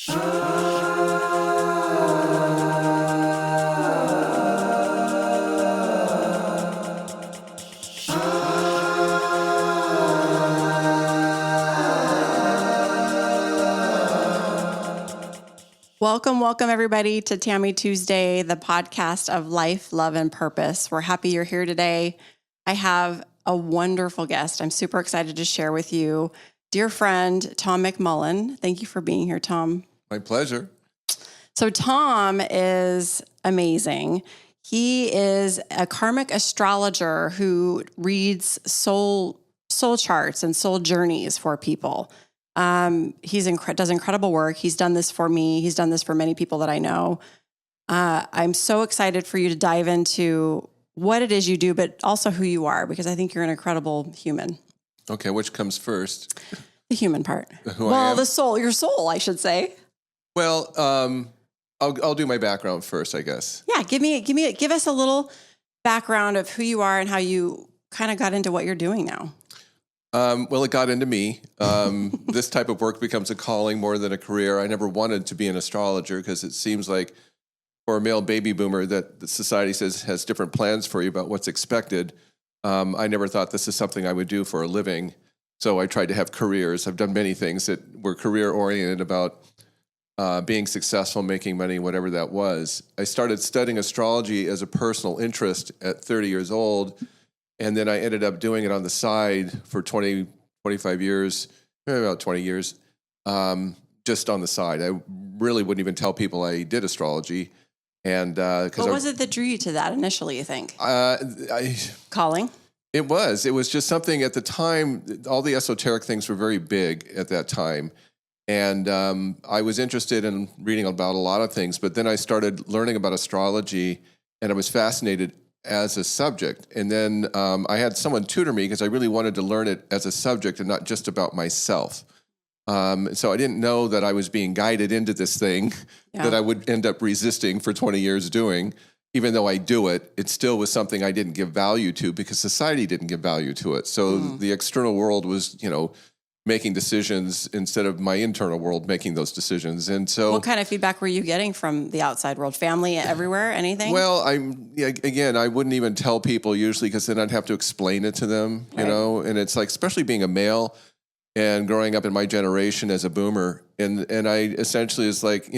Welcome everybody to Tammy Tuesday, the podcast of life, love, and purpose. We're happy you're here today. I have a wonderful guest. I'm super excited to share with you, dear friend, Tom McMullan. Thank you for being here, Tom. My pleasure. So Tom is amazing. He is a karmic astrologer who reads soul charts and soul journeys for people. Does incredible work. He's done this for me. He's done this for many people that I know. I'm so excited for you to dive into what it is you do, but also who you are, because I think you're an incredible human. Okay, which comes first? The human part. Who I am? The soul, your soul, I should say. Well, I'll do my background first, I guess. Yeah, give us a little background of who you are and how you kind of got into what you're doing now. Well, it got into me. This type of work becomes a calling more than a career. I never wanted to be an astrologer because it seems like for a male baby boomer that the society says has different plans for you about what's expected. I never thought this is something I would do for a living. So I tried to have careers. I've done many things that were career-oriented about being successful, making money, whatever that was. I started studying astrology as a personal interest at 30 years old. And then I ended up doing it on the side for 20, 25 years, maybe about 20 years, just on the side. I really wouldn't even tell people I did astrology. And what was it that drew you to that initially, you think? Calling? It was just something at the time. All the esoteric things were very big at that time. And I was interested in reading about a lot of things. But then I started learning about astrology, and I was fascinated as a subject. And then I had someone tutor me because I really wanted to learn it as a subject and not just about myself. So I didn't know that I was being guided into this thing that I would end up resisting for 20 years doing. Even though I do it, it still was something I didn't give value to because society didn't give value to it. So the external world was, making decisions instead of my internal world making those decisions. And so, what kind of feedback were you getting from the outside world? Family, everywhere, anything? Well, I wouldn't even tell people usually because then I'd have to explain it to them, right. And it's like, especially being a male and growing up in my generation as a boomer. And I essentially is like,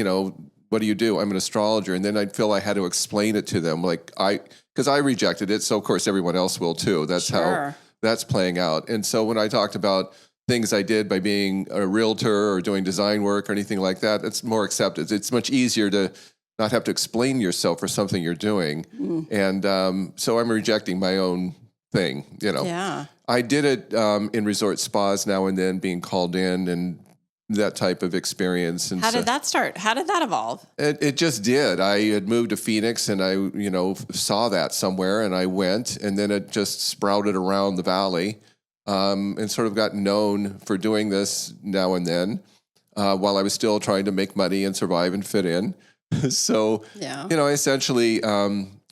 what do you do? I'm an astrologer. And then I'd feel I had to explain it to them. Because I rejected it. So of course everyone else will too. That's how that's playing out. And so when I talked about things I did by being a realtor or doing design work or anything like that, it's more accepted. It's much easier to not have to explain yourself for something you're doing. And so I'm rejecting my own thing, Yeah. I did it in resort spas now and then, being called in and that type of experience. And how did that start? How did that evolve? It just did. I had moved to Phoenix and I, saw that somewhere and I went, and then it just sprouted around the valley. And sort of got known for doing this now and then while I was still trying to make money and survive and fit in. So, I essentially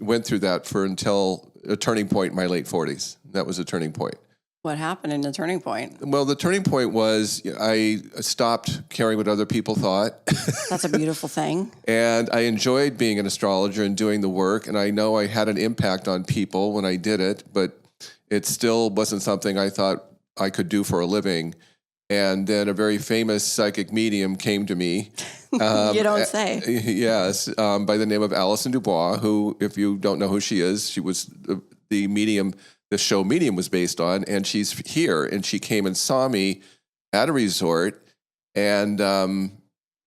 went through that until a turning point in my late 40s. That was a turning point. What happened in the turning point? Well, the turning point was I stopped caring what other people thought. That's a beautiful thing. And I enjoyed being an astrologer and doing the work. And I know I had an impact on people when I did it, but it still wasn't something I thought I could do for a living. And then a very famous psychic medium came to me. You don't say. Yes, by the name of Alison Dubois, who, if you don't know who she is, she was the medium the show Medium was based on, and she's here. And she came and saw me at a resort, and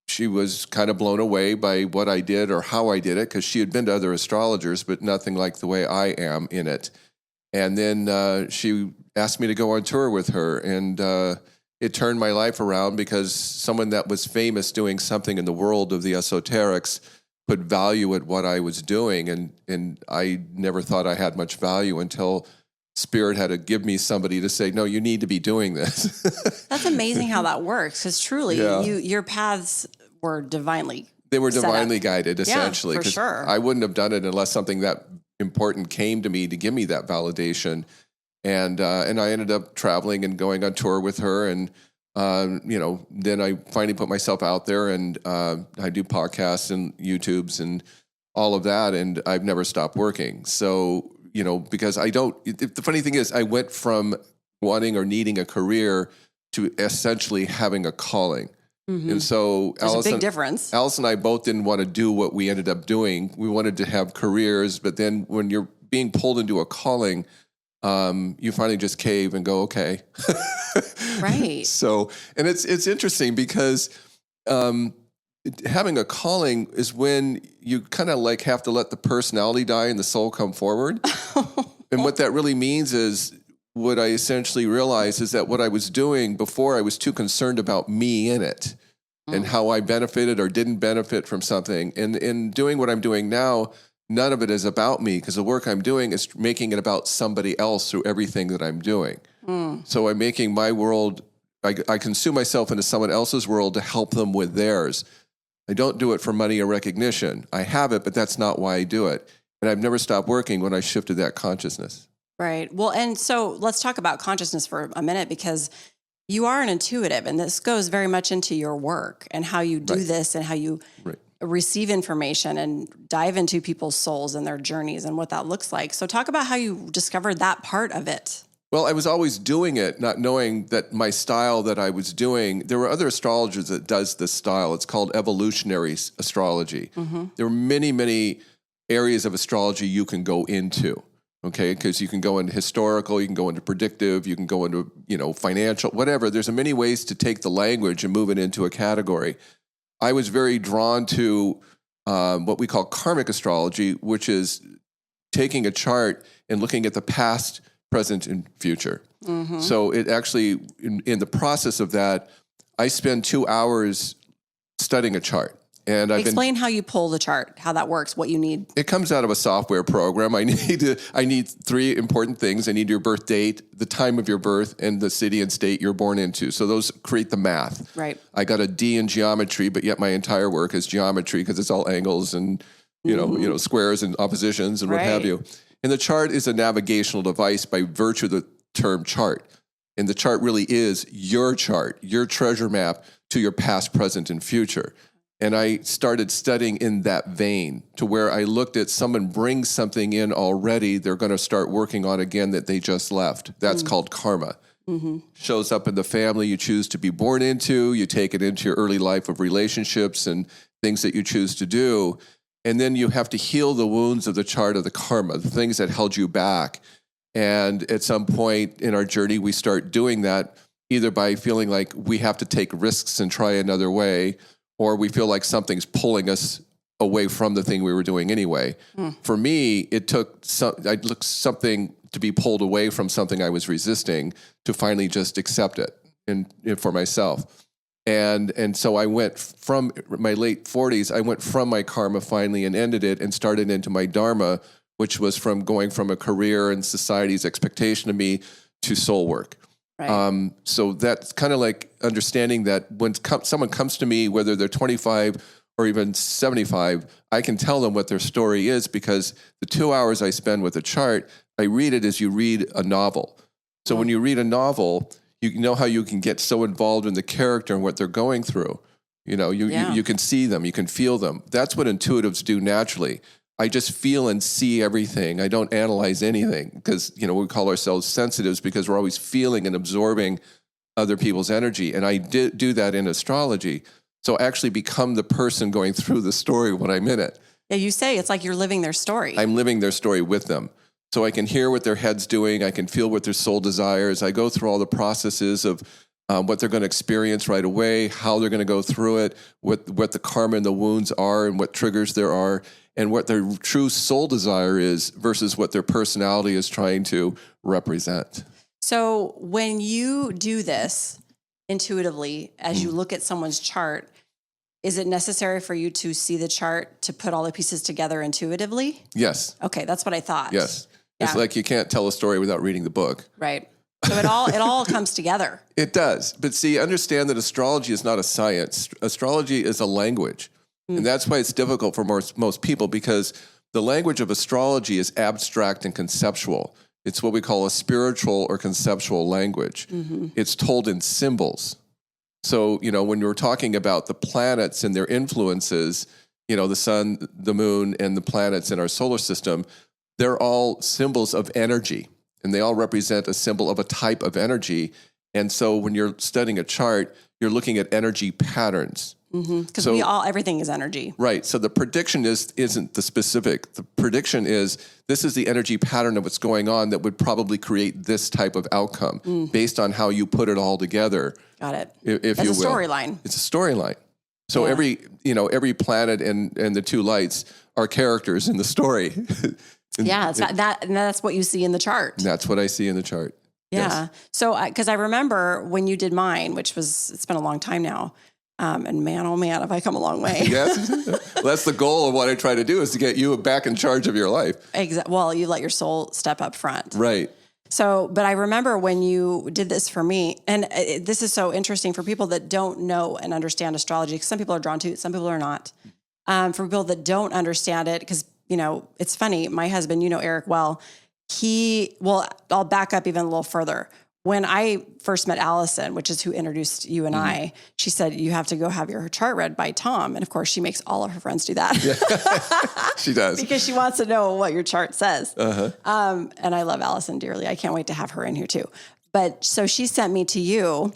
she was kind of blown away by what I did or how I did it, because she had been to other astrologers, but nothing like the way I am in it. And then she asked me to go on tour with her, and it turned my life around, because someone that was famous doing something in the world of the esoterics put value at what I was doing, and I never thought I had much value until Spirit had to give me somebody to say, no, you need to be doing this. That's amazing how that works, because truly, your paths were divinely They were divinely guided, essentially. Yeah, for sure. I wouldn't have done it unless something that important came to me to give me that validation. And I ended up traveling and going on tour with her, and Then I finally put myself out there, and I do podcasts and YouTubes and all of that, and I've never stopped working. So, because the funny thing is, I went from wanting or needing a career to essentially having a calling. Mm-hmm. And so there's a big difference. Alice and I both didn't want to do what we ended up doing. We wanted to have careers, but then when you're being pulled into a calling, you finally just cave and go, okay. Right. So, and it's interesting because having a calling is when you kind of like have to let the personality die and the soul come forward. And what that really means is, what I essentially realized is that what I was doing before, I was too concerned about me in it and how I benefited or didn't benefit from something. And in doing what I'm doing now, none of it is about me, because the work I'm doing is making it about somebody else through everything that I'm doing. So I'm making my world, I consume myself into someone else's world to help them with theirs. I don't do it for money or recognition. I have it, but that's not why I do it. And I've never stopped working when I shifted that consciousness. Right. Well, and so let's talk about consciousness for a minute, because you are an intuitive, and this goes very much into your work and how you do this and how you receive information and dive into people's souls and their journeys and what that looks like. So talk about how you discovered that part of it. Well, I was always doing it, not knowing that my style that I was doing, there were other astrologers that does this style. It's called evolutionary astrology. Mm-hmm. There are many, many areas of astrology you can go into. Okay, because you can go into historical, you can go into predictive, you can go into, financial, whatever. There's many ways to take the language and move it into a category. I was very drawn to what we call karmic astrology, which is taking a chart and looking at the past, present, and future. Mm-hmm. So it actually, in the process of that, I spend 2 hours studying a chart. And explain how you pull the chart, how that works, what you need. It comes out of a software program. I need 3 important things. I need your birth date, the time of your birth, and the city and state you're born into. So those create the math. Right. I got a D in geometry, but yet my entire work is geometry because it's all angles and squares and oppositions and what have you. And the chart is a navigational device by virtue of the term chart. And the chart really is your chart, your treasure map to your past, present, and future. And I started studying in that vein, to where I looked at someone brings something in already, they're going to start working on again that they just left. That's called karma. Mm-hmm. Shows up in the family you choose to be born into. You take it into your early life of relationships and things that you choose to do. And then you have to heal the wounds of the chart of the karma, the things that held you back. And at some point in our journey, we start doing that either by feeling like we have to take risks and try another way, or we feel like something's pulling us away from the thing we were doing anyway. For me, it took something to be pulled away from something I was resisting to finally just accept it and for myself. And so I went from my late 40s, I went from my karma finally and ended it and started into my dharma, which was from going from a career and society's expectation of me to soul work. Right. So that's kind of like understanding that when someone comes to me, whether they're 25 or even 75, I can tell them what their story is, because the 2 hours I spend with a chart, I read it as you read a novel. So when you read a novel, you know how you can get so involved in the character and what they're going through. You can see them, you can feel them. That's what intuitives do naturally. I just feel and see everything. I don't analyze anything because, we call ourselves sensitives because we're always feeling and absorbing other people's energy. And I do that in astrology. So I actually become the person going through the story when I'm in it. Yeah, you say it's like you're living their story. I'm living their story with them. So I can hear what their head's doing. I can feel what their soul desires. I go through all the processes of what they're going to experience right away, how they're going to go through it, what the karma and the wounds are, and what triggers there are, and what their true soul desire is versus what their personality is trying to represent. So when you do this intuitively, as you look at someone's chart, is it necessary for you to see the chart to put all the pieces together intuitively? Yes. Okay, that's what I thought. Yes. Yeah. It's like you can't tell a story without reading the book. Right. So it all comes together. It does. But see, understand that astrology is not a science. Astrology is a language. And that's why it's difficult for most people, because the language of astrology is abstract and conceptual. It's what we call a spiritual or conceptual language. Mm-hmm. It's told in symbols. So, when you're talking about the planets and their influences, the sun, the moon, and the planets in our solar system, they're all symbols of energy, and they all represent a symbol of a type of energy. And so when you're studying a chart, you're looking at energy patterns. Because everything is energy. Right. So the prediction isn't the specific. The prediction is this is the energy pattern of what's going on that would probably create this type of outcome based on how you put it all together. Got it. If It's you a will. storyline. It's a storyline. So every planet and the two lights are characters in the story. And that's what you see in the chart. That's what I see in the chart. Yeah. Yes. So, because I remember when you did mine, it's been a long time now. And man, oh man, have I come a long way. Yes. Well, that's the goal of what I try to do, is to get you back in charge of your life. Well, you let your soul step up front. Right. So, but I remember when you did this for me, and this is so interesting for people that don't know and understand astrology, because some people are drawn to it, some people are not. For people that don't understand it, because, it's funny, my husband, Eric well, I'll back up even a little further. When I first met Allison, which is who introduced you and I, she said, you have to go have your chart read by Tom. And of course, she makes all of her friends do that. Yeah. She does. Because she wants to know what your chart says. And I love Allison dearly. I can't wait to have her in here too. But so she sent me to you,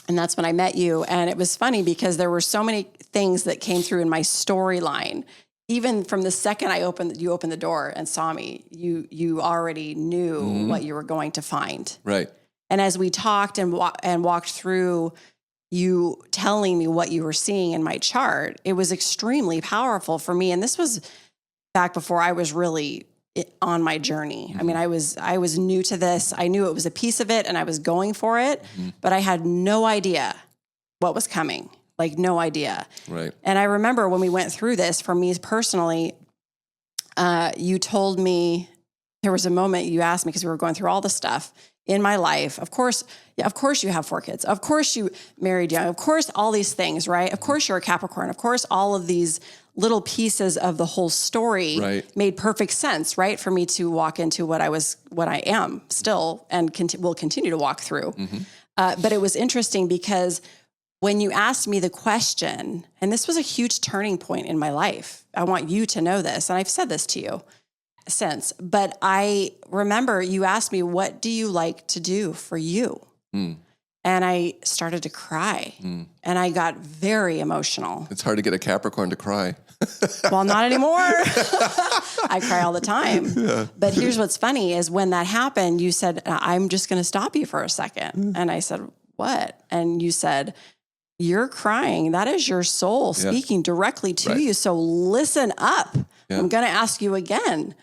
and that's when I met you. And it was funny because there were so many things that came through in my storyline. Even from the second you opened the door and saw me, you already knew what you were going to find. Right. And as we talked and walked through you telling me what you were seeing in my chart, it was extremely powerful for me. And this was back before I was really on my journey. I mean, I was new to this. I knew it was a piece of it and I was going for it, but I had no idea what was coming. Like no idea. Right. And I remember when we went through this, for me personally, you told me, there was a moment you asked me, because we were going through all the stuff in my life. Of course you have 4 kids. Of course you married young. Of course, all these things, right? Of course you're a Capricorn. Of course, all of these little pieces of the whole story made perfect sense, right? For me to walk into what I am still, and will continue to walk through. But it was interesting because when you asked me the question, and this was a huge turning point in my life, I want you to know this, and I've said this to you since, but I remember you asked me, what do you like to do for you? And I started to cry, and I got very emotional. It's hard to get a Capricorn to cry. Well, not anymore. I cry all the time. Yeah. But here's what's funny is when that happened, you said, I'm just going to stop you for a second. And I said, what? And you said, you're crying. That is your soul speaking directly to you. So listen up. I'm going to ask you again.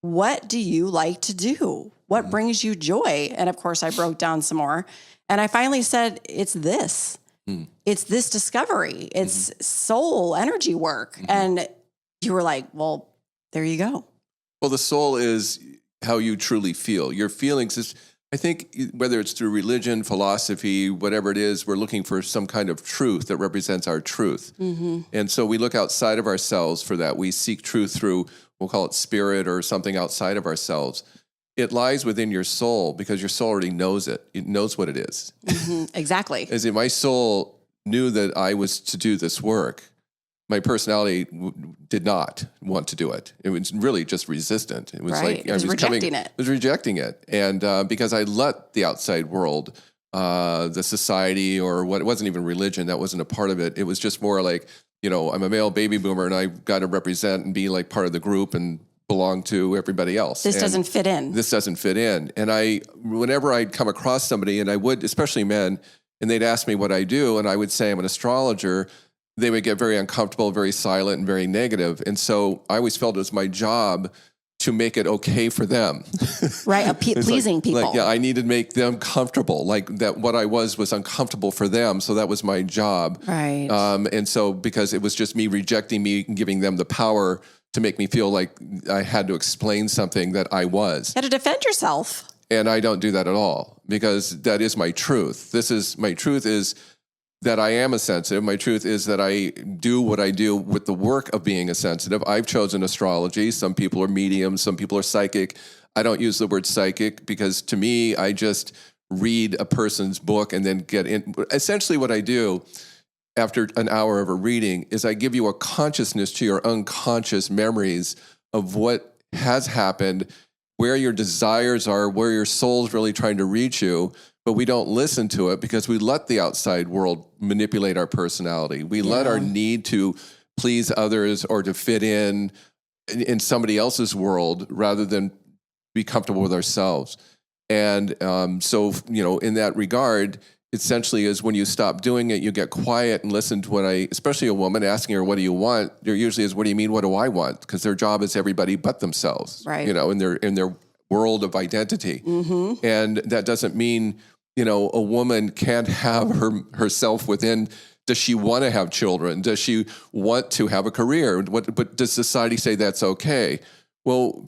What do you like to do? What brings you joy? And of course, I broke down some more. And I finally said, it's this. It's this discovery. It's soul energy work. And you were like, well, there you go. Well, the soul is how you truly feel. Your feelings is, I think, whether it's through religion, philosophy, whatever it is, we're looking for some kind of truth that represents our truth. And so we look outside of ourselves for that. We seek truth through, we'll call it spirit or something outside of ourselves. It lies within your soul because your soul already knows it. It knows what it is. Exactly. As if my soul knew that I was to do this work, my personality did not want to do it. It was really just resistant. It was like it was rejecting it. It was rejecting it. And because I let the outside world, the society, or what, it wasn't even religion, that wasn't a part of it. It was just more like, I'm a male baby boomer and I've got to represent and be like part of the group and belong to everybody else. This doesn't fit in. This doesn't fit in. And whenever I'd come across somebody, and I would, especially men, and they'd ask me what I do, and I would say I'm an astrologer, they would get very uncomfortable, very silent, and very negative. And so I always felt it was my job to make it okay for them. Right, pleasing people. I needed to make them comfortable. Like that, what I was uncomfortable for them, so that was my job. Right. And so because it was just me rejecting me and giving them the power to make me feel like I had to explain something that I was. You had to defend yourself. And I don't do that at all, because that is my truth. My truth is that I am a sensitive. My truth is that I do what I do with the work of being a sensitive. I've chosen astrology. Some people are mediums. Some people are psychic. I don't use the word psychic because to me, I just read a person's book and then get in. Essentially what I do after an hour of a reading is I give you a consciousness to your unconscious memories of what has happened, where your desires are, where your soul's really trying to reach you, but we don't listen to it because we let the outside world manipulate our personality. We let our need to please others or to fit in somebody else's world rather than be comfortable with ourselves. And so, in that regard, essentially is when you stop doing it, you get quiet and listen to especially a woman asking her, what do you want? There usually is, what do you mean? What do I want? Because their job is everybody but themselves, right? In their world of identity. Mm-hmm. And that doesn't mean, a woman can't have herself within. Does she want to have children? Does she want to have a career? But does society say that's okay? Well,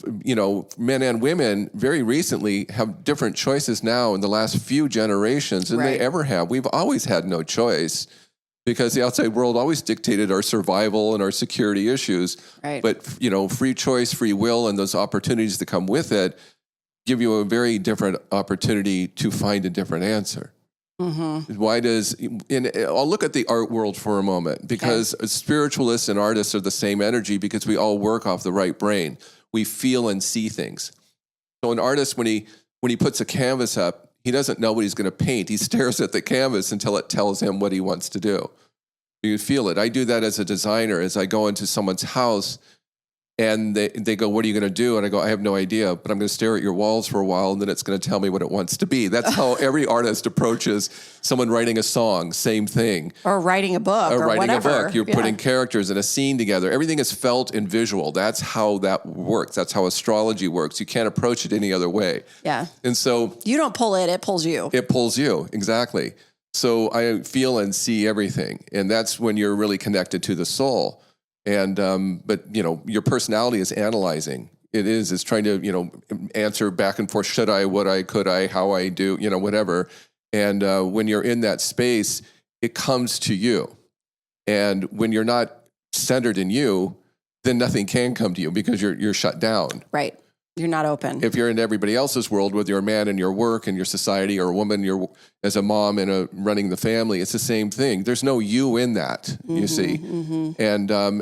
men and women very recently have different choices now in the last few generations than they ever have. We've always had no choice because the outside world always dictated our survival and our security issues. Right. But, free choice, free will, and those opportunities that come with it give you a very different opportunity to find a different answer. Mm-hmm. I'll look at the art world for a moment because spiritualists and artists are the same energy because we all work off the right brain. We feel and see things. So an artist, when he puts a canvas up, he doesn't know what he's going to paint. He stares at the canvas until it tells him what he wants to do. You feel it. I do that as a designer. As I go into someone's house and they go, what are you going to do? And I go, I have no idea, but I'm going to stare at your walls for a while and then it's going to tell me what it wants to be. That's how every artist approaches someone writing a song, same thing. Or writing a book or writing whatever. a book. You're putting characters in a scene together. Everything is felt and visual. That's how that works. That's how astrology works. You can't approach it any other way. Yeah. And so you don't pull it pulls you. It pulls you, exactly. So I feel and see everything. And that's when you're really connected to the soul. And, but, your personality is analyzing. It's trying to, answer back and forth. Should I, would I, could I, how I do, whatever. And when you're in that space, it comes to you. And when you're not centered in you, then nothing can come to you because you're shut down. Right. You're not open. If you're in everybody else's world, whether you're a man in your work and your society or a woman you're as a mom and running the family, it's the same thing. There's no you in that, you see. Mm-hmm.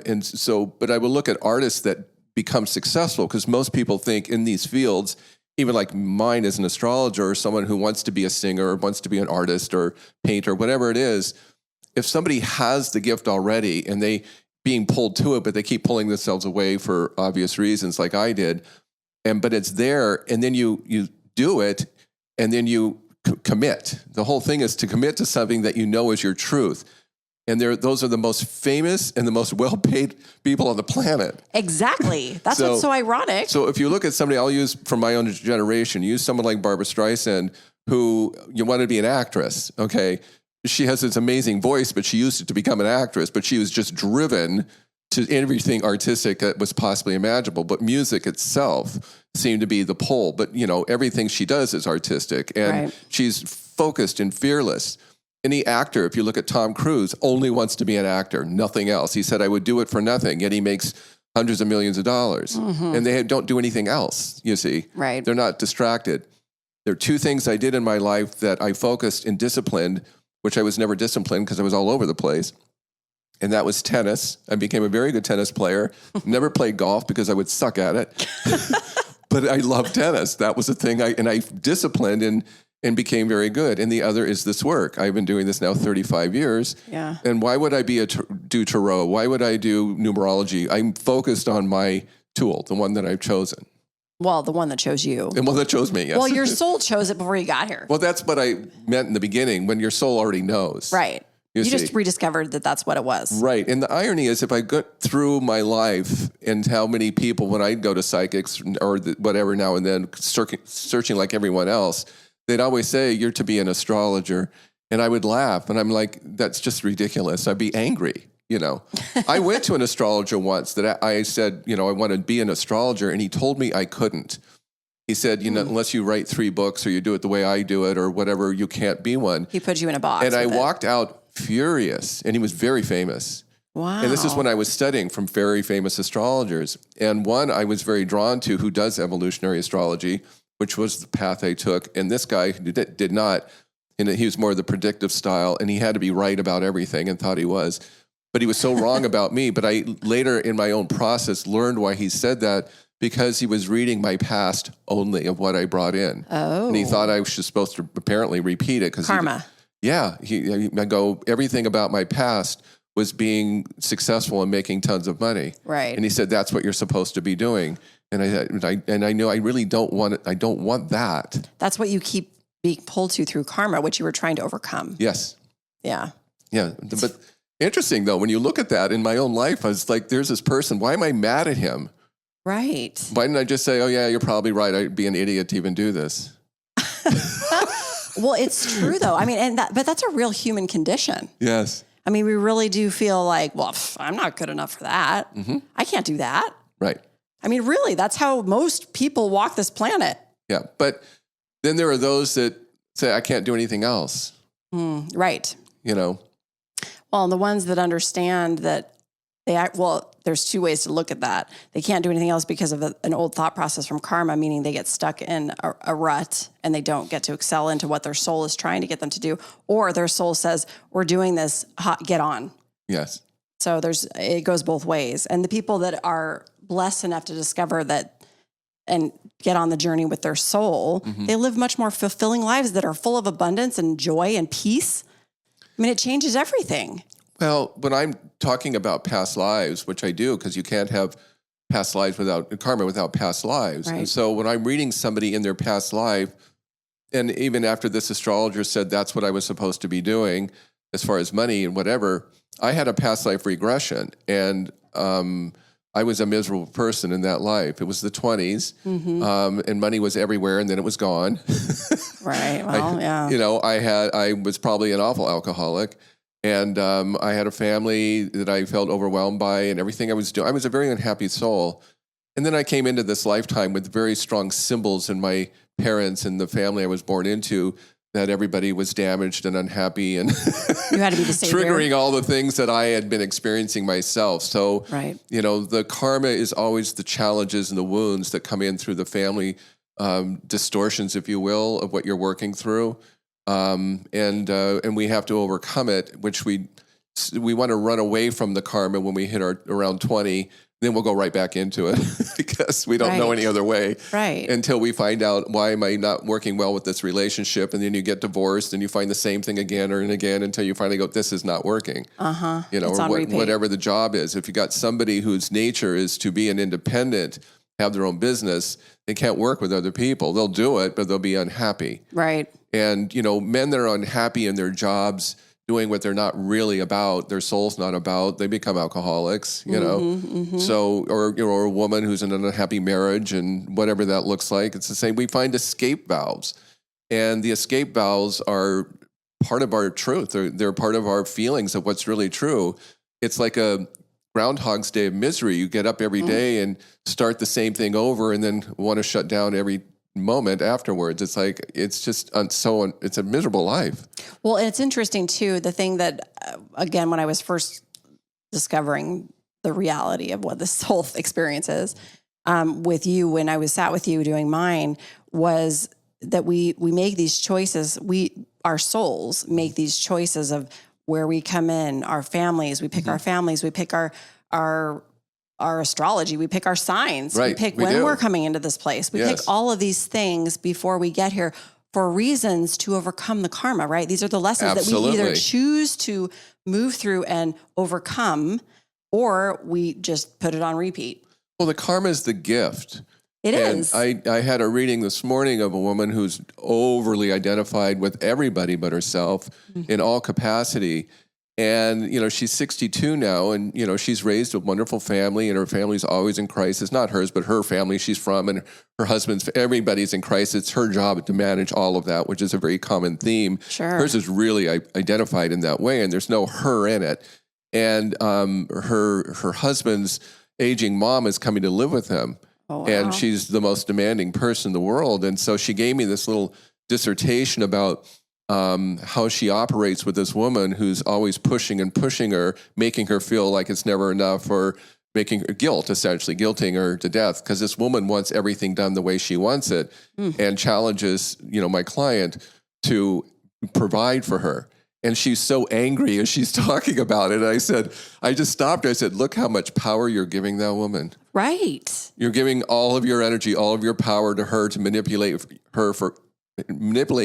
And so, but I will look at artists that become successful because most people think in these fields, even like mine as an astrologer or someone who wants to be a singer or wants to be an artist or painter, whatever it is, if somebody has the gift already and they being pulled to it, but they keep pulling themselves away for obvious reasons like I did, but it's there, and then you do it, and then you commit. The whole thing is to commit to something that you know is your truth. And those are the most famous and the most well-paid people on the planet. Exactly. That's what's so ironic. So if you look at somebody, I'll use from my own generation, use someone like Barbra Streisand, who you want to be an actress, okay? She has this amazing voice, but she used it to become an actress, but she was just driven to everything artistic that was possibly imaginable, but music itself seemed to be the pole. But, everything she does is artistic, and she's focused and fearless. Any actor, if you look at Tom Cruise, only wants to be an actor, nothing else. He said, I would do it for nothing, yet he makes hundreds of millions of dollars. Mm-hmm. And they don't do anything else, you see. Right. They're not distracted. There are two things I did in my life that I focused and disciplined, which I was never disciplined because I was all over the place. And that was tennis. I became a very good tennis player. Never played golf because I would suck at it. But I loved tennis. That was the thing. I disciplined and became very good. And the other is this work. I've been doing this now 35 years. Yeah. And why would I do tarot? Why would I do numerology? I'm focused on my tool, the one that I've chosen. Well, the one that chose you. And one that chose me, yes. Well, your soul chose it before you got here. Well, that's what I meant in the beginning, when your soul already knows. Right. You just rediscovered that that's what it was. Right. And the irony is, if I go through my life and how many people, when I go to psychics or whatever now and then, searching like everyone else, they'd always say, you're to be an astrologer. And I would laugh. And I'm like, that's just ridiculous. I'd be angry. I went to an astrologer once that I said, I want to be an astrologer. And he told me I couldn't. He said, unless you write 3 books or you do it the way I do it or whatever, you can't be one. He put you in a box. And I walked out furious, and he was very famous. Wow. And this is when I was studying from very famous astrologers. And one I was very drawn to who does evolutionary astrology which was the path I took. And this guy did not, and he was more of the predictive style, and he had to be right about everything and thought he was. But he was so wrong about me. But I later in my own process learned why he said that, because he was reading my past only of what I brought in. Oh. And he thought I was just supposed to apparently repeat it. Karma. I go, everything about my past was being successful and making tons of money. Right. And he said, that's what you're supposed to be doing. And I know I really don't want it. I don't want that. That's what you keep being pulled to through karma, which you were trying to overcome. Yes. Yeah. Yeah. But interesting though, when you look at that in my own life, I was like, there's this person, why am I mad at him? Right. Why didn't I just say, oh yeah, you're probably right. I'd be an idiot to even do this. Well, it's true though. I mean, but that's a real human condition. Yes. I mean, we really do feel like, well, I'm not good enough for that. Mm-hmm. I can't do that. Right. I mean, really, that's how most people walk this planet. Yeah. But then there are those that say, I can't do anything else. Right. You know? Well, and the ones that understand that there's two ways to look at that. They can't do anything else because of an old thought process from karma, meaning they get stuck in a rut and they don't get to excel into what their soul is trying to get them to do. Or their soul says, we're doing this, get on. Yes. So it goes both ways. And the people that are blessed enough to discover that and get on the journey with their soul, they live much more fulfilling lives that are full of abundance and joy and peace. I mean, it changes everything. Well, when I'm talking about past lives, which I do, because you can't have past lives without karma, without past lives. Right. And so when I'm reading somebody in their past life, and even after this astrologer said that's what I was supposed to be doing as far as money and whatever, I had a past life regression. And I was a miserable person in that life. It was the 20s, and money was everywhere, and then it was gone. Right. Well, yeah. I was probably an awful alcoholic. And I had a family that I felt overwhelmed by, and everything I was doing. I was a very unhappy soul. And then I came into this lifetime with very strong symbols in my parents and the family I was born into, that everybody was damaged and unhappy, and you had to be the savior. Triggering all the things that I had been experiencing myself. So, right. The karma is always the challenges and the wounds that come in through the family distortions, if you will, of what you're working through. And we have to overcome it, which we want to run away from the karma when we hit around 20, then we'll go right back into it because we don't know any other way. Right. Until we find out, why am I not working well with this relationship? And then you get divorced and you find the same thing again and again until you finally go, this is not working. Or whatever the job is. If you got somebody whose nature is to be an independent, have their own business, they can't work with other people. They'll do it, but they'll be unhappy. Right. And, men that are unhappy in their jobs, doing what they're not really about, their soul's not about, they become alcoholics, So, or a woman who's in an unhappy marriage and whatever that looks like, it's the same. We find escape valves, and the escape valves are part of our truth. They're part of our feelings of what's really true. It's like a Groundhog's Day of misery. You get up every day and start the same thing over and then want to shut down every moment afterwards. It's like, it's just it's a miserable life. Well, and it's interesting too, the thing that, again, when I was first discovering the reality of what this whole experience is, with you, when I was sat with you doing mine, was that we make these choices. Our souls make these choices of where we come in, our families, we pick our families, we pick our astrology, we pick our signs, we pick when we're coming into this place. We pick all of these things before we get here for reasons to overcome the karma, right? These are the lessons that we either choose to move through and overcome, or we just put it on repeat. Well, the karma is the gift. It is. I had a reading this morning of a woman who's overly identified with everybody but herself in all capacity. And, she's 62 now, and, she's raised a wonderful family, and her family's always in crisis. Not hers, but her family she's from, and her husband's, everybody's in crisis. It's her job to manage all of that, which is a very common theme. Sure. Hers is really identified in that way, and there's no her in it. And her husband's aging mom is coming to live with him. Oh, wow. And she's the most demanding person in the world. And so she gave me this little dissertation about how she operates with this woman who's always pushing her, making her feel like it's never enough, or making her essentially guilting her to death, because this woman wants everything done the way she wants it and challenges, my client to provide for her. And she's so angry as she's talking about it. And I just stopped her. I said, look how much power you're giving that woman. Right. You're giving all of your energy, all of your power to her to manipulate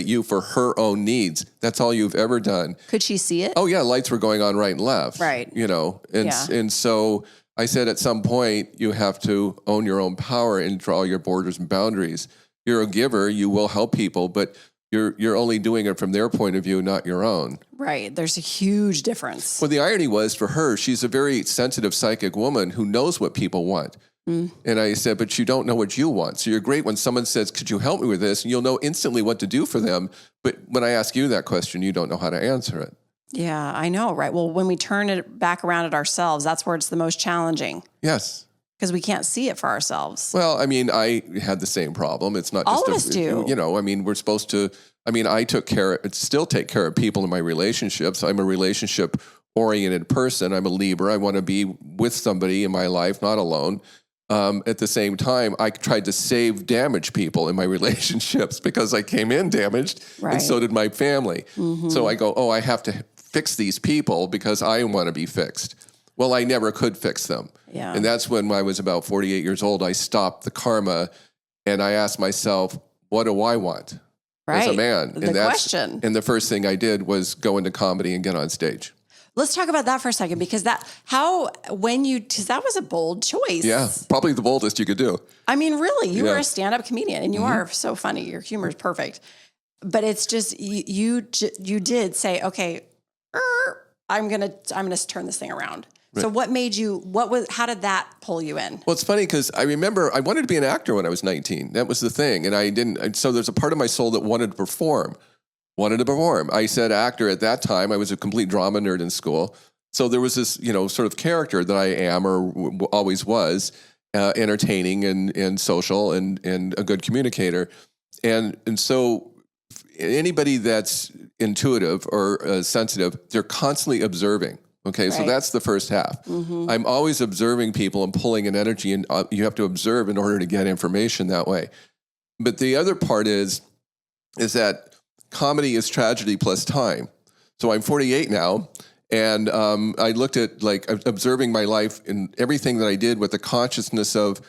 you for her own needs. That's all you've ever done. Could she see it? Oh yeah. Lights were going on right and left. Right. And so I said, at some point you have to own your own power and draw your borders and boundaries. You're a giver. You will help people, but you're only doing it from their point of view, not your own. Right. There's a huge difference. Well, the irony was for her, she's a very sensitive psychic woman who knows what people want. And I said, but you don't know what you want. So you're great when someone says, could you help me with this? And you'll know instantly what to do for them. But when I ask you that question, you don't know how to answer it. Yeah, I know. Right. Well, when we turn it back around at ourselves, that's where it's the most challenging. Yes. Because we can't see it for ourselves. Well, I mean, I had the same problem. It's not just all of us do. We're supposed to. I still take care of people in my relationships. I'm a relationship-oriented person. I'm a Libra. I want to be with somebody in my life, not alone. At the same time, I tried to save damaged people in my relationships because I came in damaged, and so did my family. So I go, I have to fix these people because I want to be fixed. Well, I never could fix them. Yeah. And that's when I was about 48 years old, I stopped the karma and I asked myself, what do I want as a man? Question. And the first thing I did was go into comedy and get on stage. Let's talk about that for a second, because that was a bold choice. Yeah, probably the boldest you could do. I mean, really, you were a stand-up comedian and you are so funny. Your humor is perfect. But it's just, you did say, okay, I'm going to turn this thing around. Right. So how did that pull you in? Well, it's funny because I remember I wanted to be an actor when I was 19. That was the thing. And I didn't. So there's a part of my soul that wanted to perform. I said actor at that time. I was a complete drama nerd in school. So there was this, sort of character that I am or always was, entertaining and social and a good communicator. And so anybody that's intuitive or sensitive, they're constantly observing. Okay, right. So that's the first half. Mm-hmm. I'm always observing people and pulling an energy, and you have to observe in order to get information that way. But the other part is that comedy is tragedy plus time. So I'm 48 now, and I looked at observing my life and everything that I did with the consciousness of,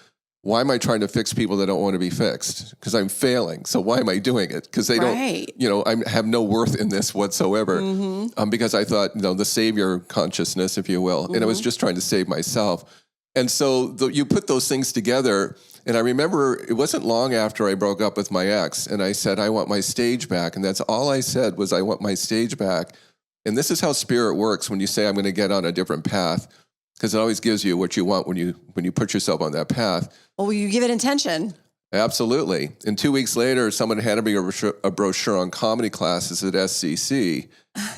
why am I trying to fix people that don't want to be fixed? Because I'm failing. So why am I doing it? Because they don't, I have no worth in this whatsoever. Mm-hmm. Because I thought, the savior consciousness, if you will. Mm-hmm. And I was just trying to save myself. And so you put those things together. And I remember it wasn't long after I broke up with my ex. And I said, I want my stage back. And that's all I said was, I want my stage back. And this is how spirit works when you say, I'm going to get on a different path. Because it always gives you what you want when you put yourself on that path. Well, you give it intention. Absolutely. And 2 weeks later, someone handed me a brochure on comedy classes at SCC,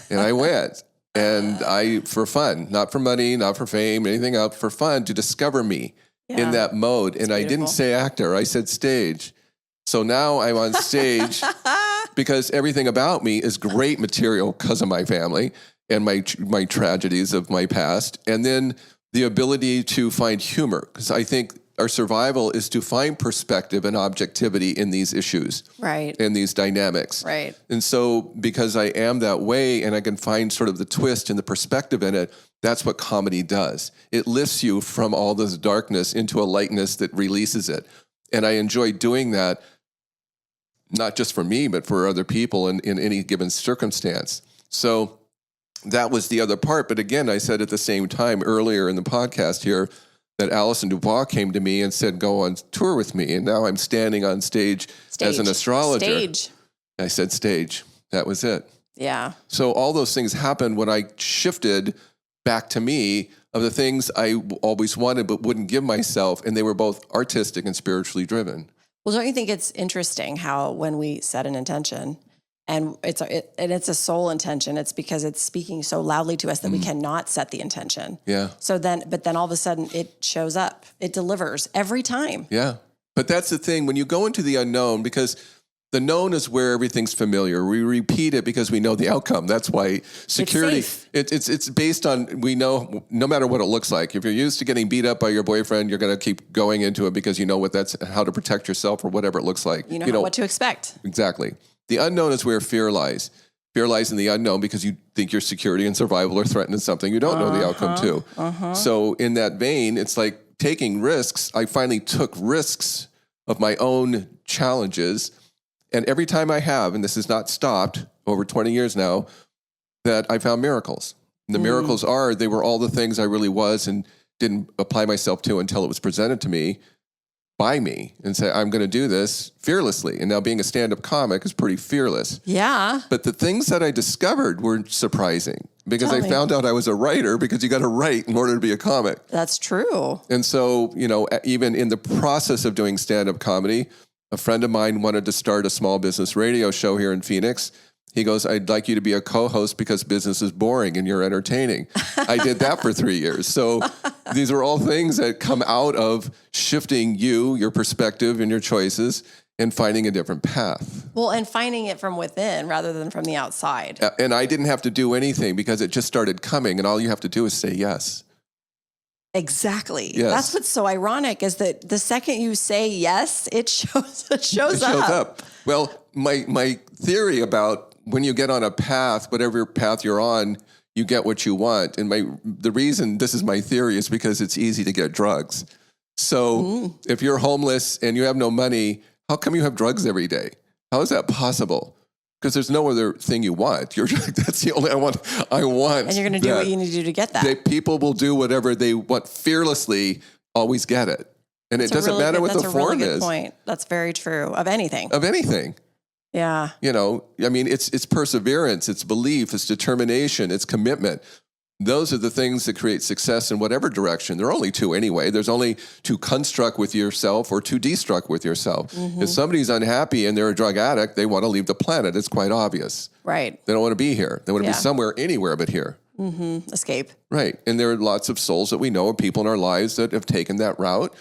and I went. And for fun, not for money, not for fame, anything else, for fun, to discover me in that mode. And I didn't say actor, I said stage. So now I'm on stage because everything about me is great material because of my family and my tragedies of my past. And then the ability to find humor, because I think our survival is to find perspective and objectivity in these issues, right? In these dynamics, right? And so, because I am that way, and I can find sort of the twist and the perspective in it, that's what comedy does. It lifts you from all this darkness into a lightness that releases it, and I enjoy doing that, not just for me, but for other people in any given circumstance. So that was the other part. But again, I said at the same time earlier in the podcast here that Alison Dubois came to me and said, go on tour with me. And now I'm standing on stage as an astrologer. Stage. I said stage. That was it. Yeah. So all those things happened when I shifted back to me of the things I always wanted but wouldn't give myself. And they were both artistic and spiritually driven. Well, don't you think it's interesting how when we set an intention, and it's a soul intention, it's because it's speaking so loudly to us that we cannot set the intention. Yeah. But then all of a sudden it shows up. It delivers every time. Yeah. But that's the thing. When you go into the unknown, because The known is where everything's familiar. We repeat it because we know the outcome. That's why security, it's based on, we know no matter what it looks like. If you're used to getting beat up by your boyfriend, you're going to keep going into it because you know how to protect yourself or whatever it looks like. You know what to expect. Exactly. The unknown is where fear lies. Fear lies in the unknown because you think your security and survival are threatened to something you don't know the outcome to. So in that vein, it's like taking risks. I finally took risks of my own challenges. And every time I have, and this has not stopped over 20 years now, that I found miracles. And the miracles they were all the things I really was and didn't apply myself to until it was presented to me by me and say, I'm going to do this fearlessly. And now being a stand-up comic is pretty fearless. Yeah. But the things that I discovered were surprising because I found out I was a writer because you got to write in order to be a comic. That's true. And so, even in the process of doing stand-up comedy, a friend of mine wanted to start a small business radio show here in Phoenix. He goes, I'd like you to be a co-host because business is boring and you're entertaining. I did that for 3 years. So these are all things that come out of shifting your perspective and your choices and finding a different path. Well, and finding it from within rather than from the outside. And I didn't have to do anything because it just started coming and all you have to do is say yes. Exactly. Yes. That's what's so ironic is that the second you say yes, it shows up. Well, my theory about when you get on a path, whatever path you're on, you get what you want. And the reason this is my theory is because it's easy to get drugs. So if you're homeless and you have no money, how come you have drugs every day? How is that possible? Because there's no other thing you want. That's the only I want. And you're going to do what you need to do to get that. People will do whatever they want fearlessly, always get it. And it doesn't matter what the form is. That's a really good point. That's very true. Of anything. Yeah. It's perseverance, it's belief, it's determination, it's commitment. Those are the things that create success in whatever direction. There are only two anyway. There's only to construct with yourself or to destruct with yourself. If somebody's unhappy and they're a drug addict, they want to leave the planet. It's quite obvious. Right. They don't want to be here. They want to be somewhere, anywhere but here. Escape. Right. And there are lots of souls that we know of people in our lives that have taken that route.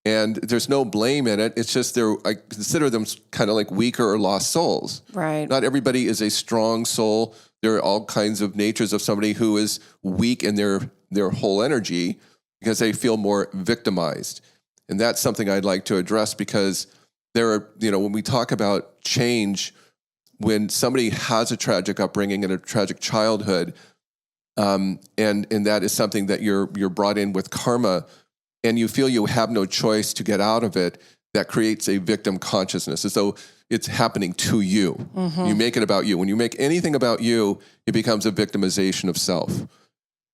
And there's no blame in it. It's just I consider them kind of like weaker or lost souls. Right. Not everybody is a strong soul. There are all kinds of natures of somebody who is weak in their whole energy because they feel more victimized. And that's something I'd like to address because there are, when we talk about change, when somebody has a tragic upbringing and a tragic childhood, and that is something that you're brought in with karma, and you feel you have no choice to get out of it, that creates a victim consciousness, as though it's happening to you. You make it about you. When you make anything about you, it becomes a victimization of self.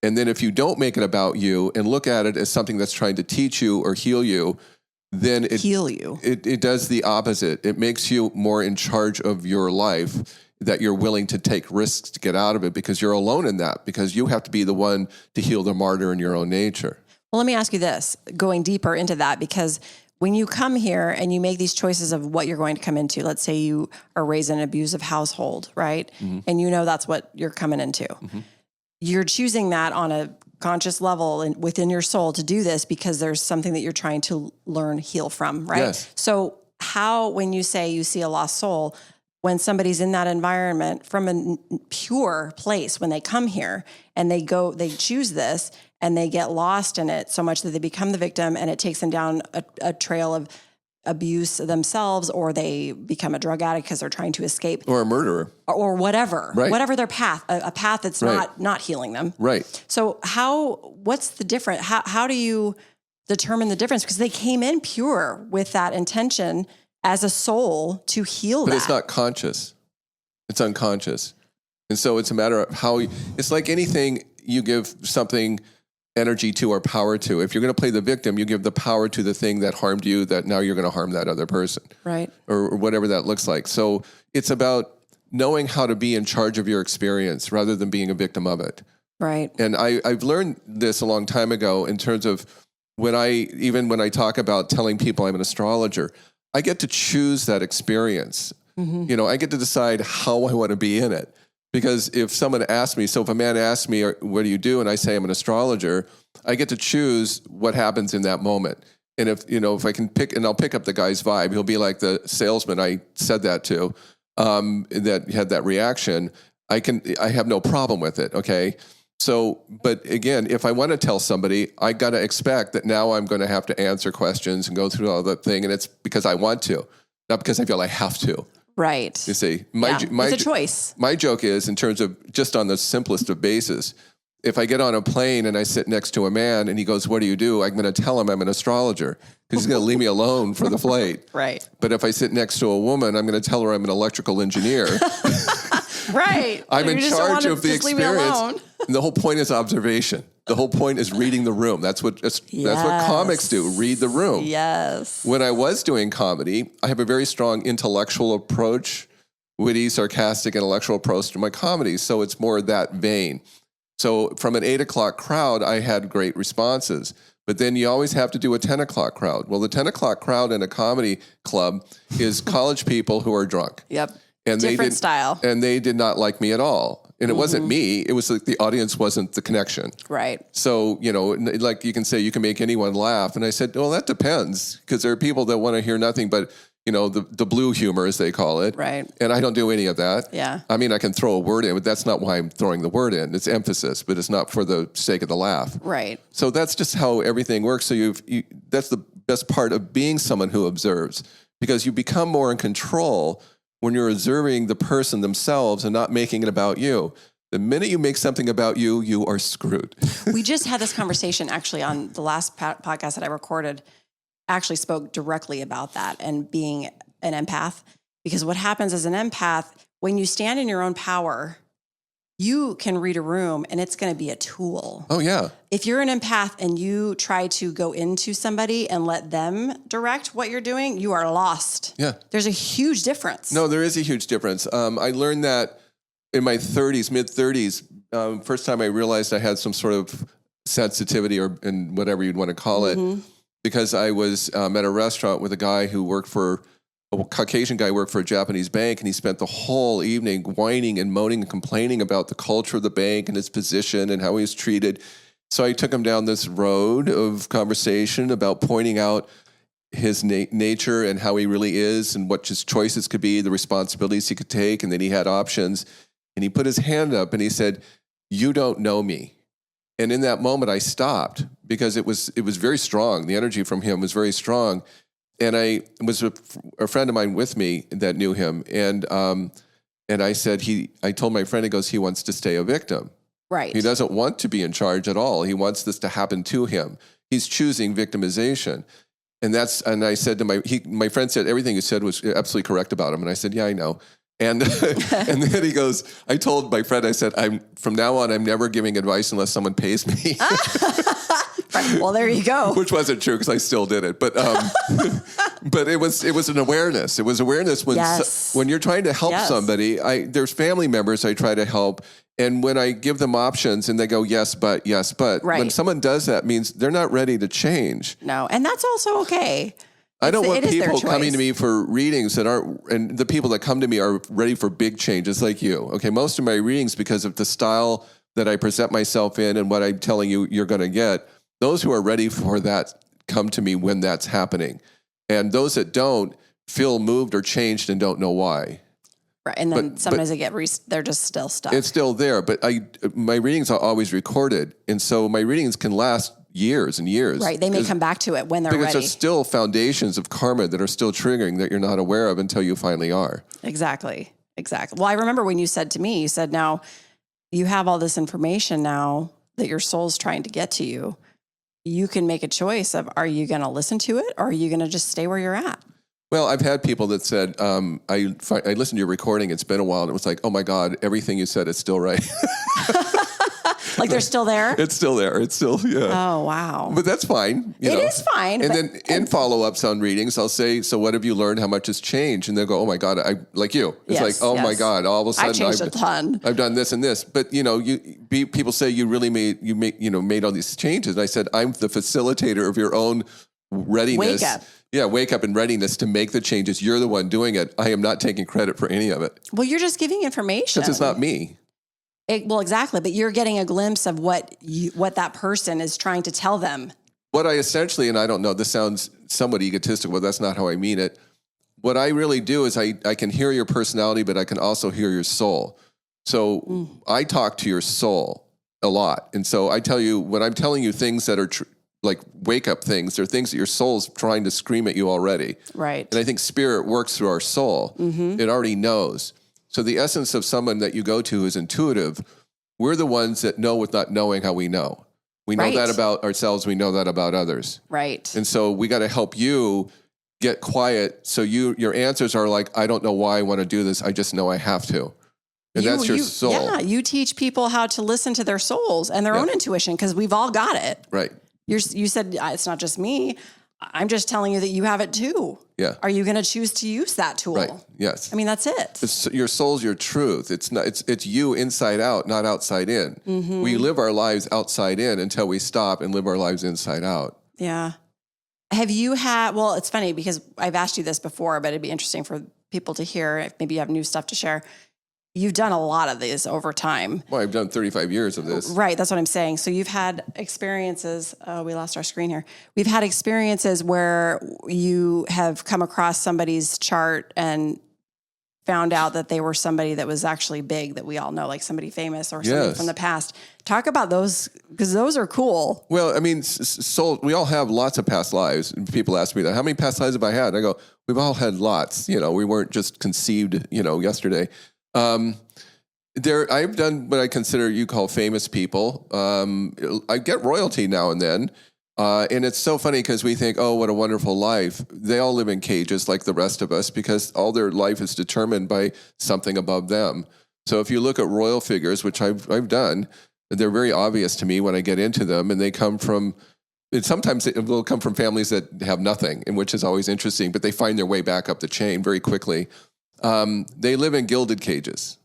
And then if you don't make it about you and look at it as something that's trying to teach you or heal you, then it does the opposite. It makes you more in charge of your life, that you're willing to take risks to get out of it because you're alone in that, because you have to be the one to heal the martyr in your own nature. Well, let me ask you this, going deeper into that, because when you come here and you make these choices of what you're going to come into, let's say you are raised in an abusive household, right? And that's what you're coming into. You're choosing that on a conscious level and within your soul to do this because there's something that you're trying to learn, heal from, right? Yes. So how, when you say you see a lost soul, when somebody's in that environment from a pure place, when they come here and they choose this and they get lost in it so much that they become the victim and it takes them down a trail of abuse themselves, or they become a drug addict because they're trying to escape, or a murderer, or whatever, right. Whatever their path, a path that's right. not healing them. Right. So what's the difference? How do you determine the difference? Because they came in pure with that intention as a soul to heal but that. It's not conscious. It's unconscious. And so it's a matter of how it's like anything you give something energy to or power to. If you're going to play the victim, you give the power to the thing that harmed you, that now you're going to harm that other person. Right. Or whatever that looks like. So it's about knowing how to be in charge of your experience rather than being a victim of it. Right. And I've learned this a long time ago in terms of when I talk about telling people I'm an astrologer, I get to choose that experience. Mm-hmm. I get to decide how I want to be in it. Because if someone asks me, so if a man asks me, what do you do? And I say I'm an astrologer, I get to choose what happens in that moment. And if I can pick, and I'll pick up the guy's vibe, he'll be like the salesman I said that to, that had that reaction. I have no problem with it. Okay. So, but again, if I want to tell somebody, I got to expect that now I'm going to have to answer questions and go through all that thing. And it's because I want to, not because I feel I have to. Right. You see, it's a choice. My joke is, in terms of just on the simplest of bases, if I get on a plane and I sit next to a man and he goes, "What do you do?" I'm going to tell him I'm an astrologer because he's going to leave me alone for the flight. Right. But if I sit next to a woman, I'm going to tell her I'm an electrical engineer. Right. I'm in charge of the experience. And the whole point is observation. The whole point is reading the room. That's what comics do. Read the room. Yes. When I was doing comedy, I have a very strong intellectual approach, witty, sarcastic, intellectual approach to my comedy. So it's more that vein. So from an 8 o'clock crowd, I had great responses. But then you always have to do a 10 o'clock crowd. Well, the 10 o'clock crowd in a comedy club is college people who are drunk. Yep. And different style. And they did not like me at all. And it wasn't me. It was like the audience wasn't the connection. Right. So, like you can say, you can make anyone laugh. And I said, well, that depends. Because there are people that want to hear nothing but, the blue humor, as they call it. Right. And I don't do any of that. Yeah. I mean, I can throw a word in, but that's not why I'm throwing the word in. It's emphasis, but it's not for the sake of the laugh. Right. So that's just how everything works. So that's the best part of being someone who observes, because you become more in control when you're observing the person themselves and not making it about you. The minute you make something about you, you are screwed. We just had this conversation actually on the last podcast that I recorded. Actually spoke directly about that and being an empath, because what happens as an empath, when you stand in your own power, you can read a room and it's going to be a tool. Oh, yeah. If you're an empath and you try to go into somebody and let them direct what you're doing, you are lost. Yeah. There's a huge difference. No, there is a huge difference. I learned that in my 30s, mid-30s, first time I realized I had some sort of sensitivity and whatever you'd want to call it, because I was at a restaurant with a guy who worked for a Caucasian guy worked for a Japanese bank, and he spent the whole evening whining and moaning and complaining about the culture of the bank and his position and how he was treated. So I took him down this road of conversation about pointing out his nature and how he really is and what his choices could be, the responsibilities he could take, and then he had options. And he put his hand up and he said, "You don't know me." And in that moment, I stopped because it was very strong. The energy from him was very strong. And I was a friend of mine with me that knew him. And I said, I told my friend, he goes, he wants to stay a victim. Right. He doesn't want to be in charge at all. He wants this to happen to him. He's choosing victimization. And I said to my friend said, everything you said was absolutely correct about him. And I said, yeah, I know. And and then he goes, I told my friend, I said, from now on, I'm never giving advice unless someone pays me. Right. Well, there you go. Which wasn't true because I still did it. But but it was an awareness. It was awareness when you're trying to help somebody. There's family members I try to help. And when I give them options and they go, yes, but, right. When someone does that, means they're not ready to change. No. And that's also okay. I don't want people coming to me for readings that aren't, and the people that come to me are ready for big changes like you. Okay, most of my readings, because of the style that I present myself in and what I'm telling you you're going to get, those who are ready for that come to me when that's happening. And those that don't feel moved or changed and don't know why. Right, and then sometimes they're just still stuck. It's still there, but my readings are always recorded, and so my readings can last years and years. Right, they may come back to it when they're ready. Because there's still foundations of karma that are still triggering that you're not aware of until you finally are. Exactly. Well, I remember when you said to me, you said, now you have all this information now that your soul's trying to get to you. You can make a choice of, are you going to listen to it or are you going to just stay where you're at? Well, I've had people that said, I listened to your recording, it's been a while, and it was like, oh my God, everything you said is still right. Like they're still there? It's still there. It's still, yeah. Oh, wow. But that's fine. It is fine. And then in follow-ups on readings, I'll say, so what have you learned? How much has changed? And they'll go, oh my God, like you. It's like, oh my God, all of a sudden I've changed a ton. I've done this and this. But, people say you really made all these changes. And I said, I'm the facilitator of your own readiness. Wake up. Yeah, wake up and readiness to make the changes. You're the one doing it. I am not taking credit for any of it. Well, you're just giving information. Because it's not me. Well, exactly. But you're getting a glimpse of what that person is trying to tell them. what I essentially, and I don't know, this sounds somewhat egotistical, but that's not how I mean it. What I really do is I can hear your personality, but I can also hear your soul. So I talk to your soul a lot. And so I tell you, when I'm telling you things that are like wake up things, they're things that your soul's trying to scream at you already. Right. And I think spirit works through our soul. It already knows. So the essence of someone that you go to is intuitive. We're the ones that know with not knowing how we know. We know that about ourselves. We know that about others. Right. And so we got to help you get quiet. So your answers are like, I don't know why I want to do this. I just know I have to. And that's your soul. Yeah. You teach people how to listen to their souls and their own intuition, because we've all got it. Right. You said it's not just me. I'm just telling you that you have it too. Yeah. Are you going to choose to use that tool? Right. Yes. I mean, that's it. Your soul's your truth. It's not. It's you inside out, not outside in. We live our lives outside in until we stop and live our lives inside out. Yeah. Have you had? Well, it's funny because I've asked you this before, but it'd be interesting for people to hear if maybe you have new stuff to share. You've done a lot of these over time. Well, I've done 35 years of this. Right. That's what I'm saying. So you've had experiences. Oh, we lost our screen here. We've had experiences where you have come across somebody's chart and found out that they were somebody that was actually big that we all know, like somebody famous or somebody from the past. Talk about those, because those are cool. Well, I mean, we all have lots of past lives. People ask me that. How many past lives have I had? And I go, we've all had lots. You know, we weren't just conceived, yesterday. I've done what I consider you call famous people. I get royalty now and then. And it's so funny because we think, oh, what a wonderful life. They all live in cages like the rest of us because all their life is determined by something above them. So if you look at royal figures, which I've done, they're very obvious to me when I get into them, and they come from, and sometimes it will come from families that have nothing, and which is always interesting, but they find their way back up the chain very quickly. They live in gilded cages.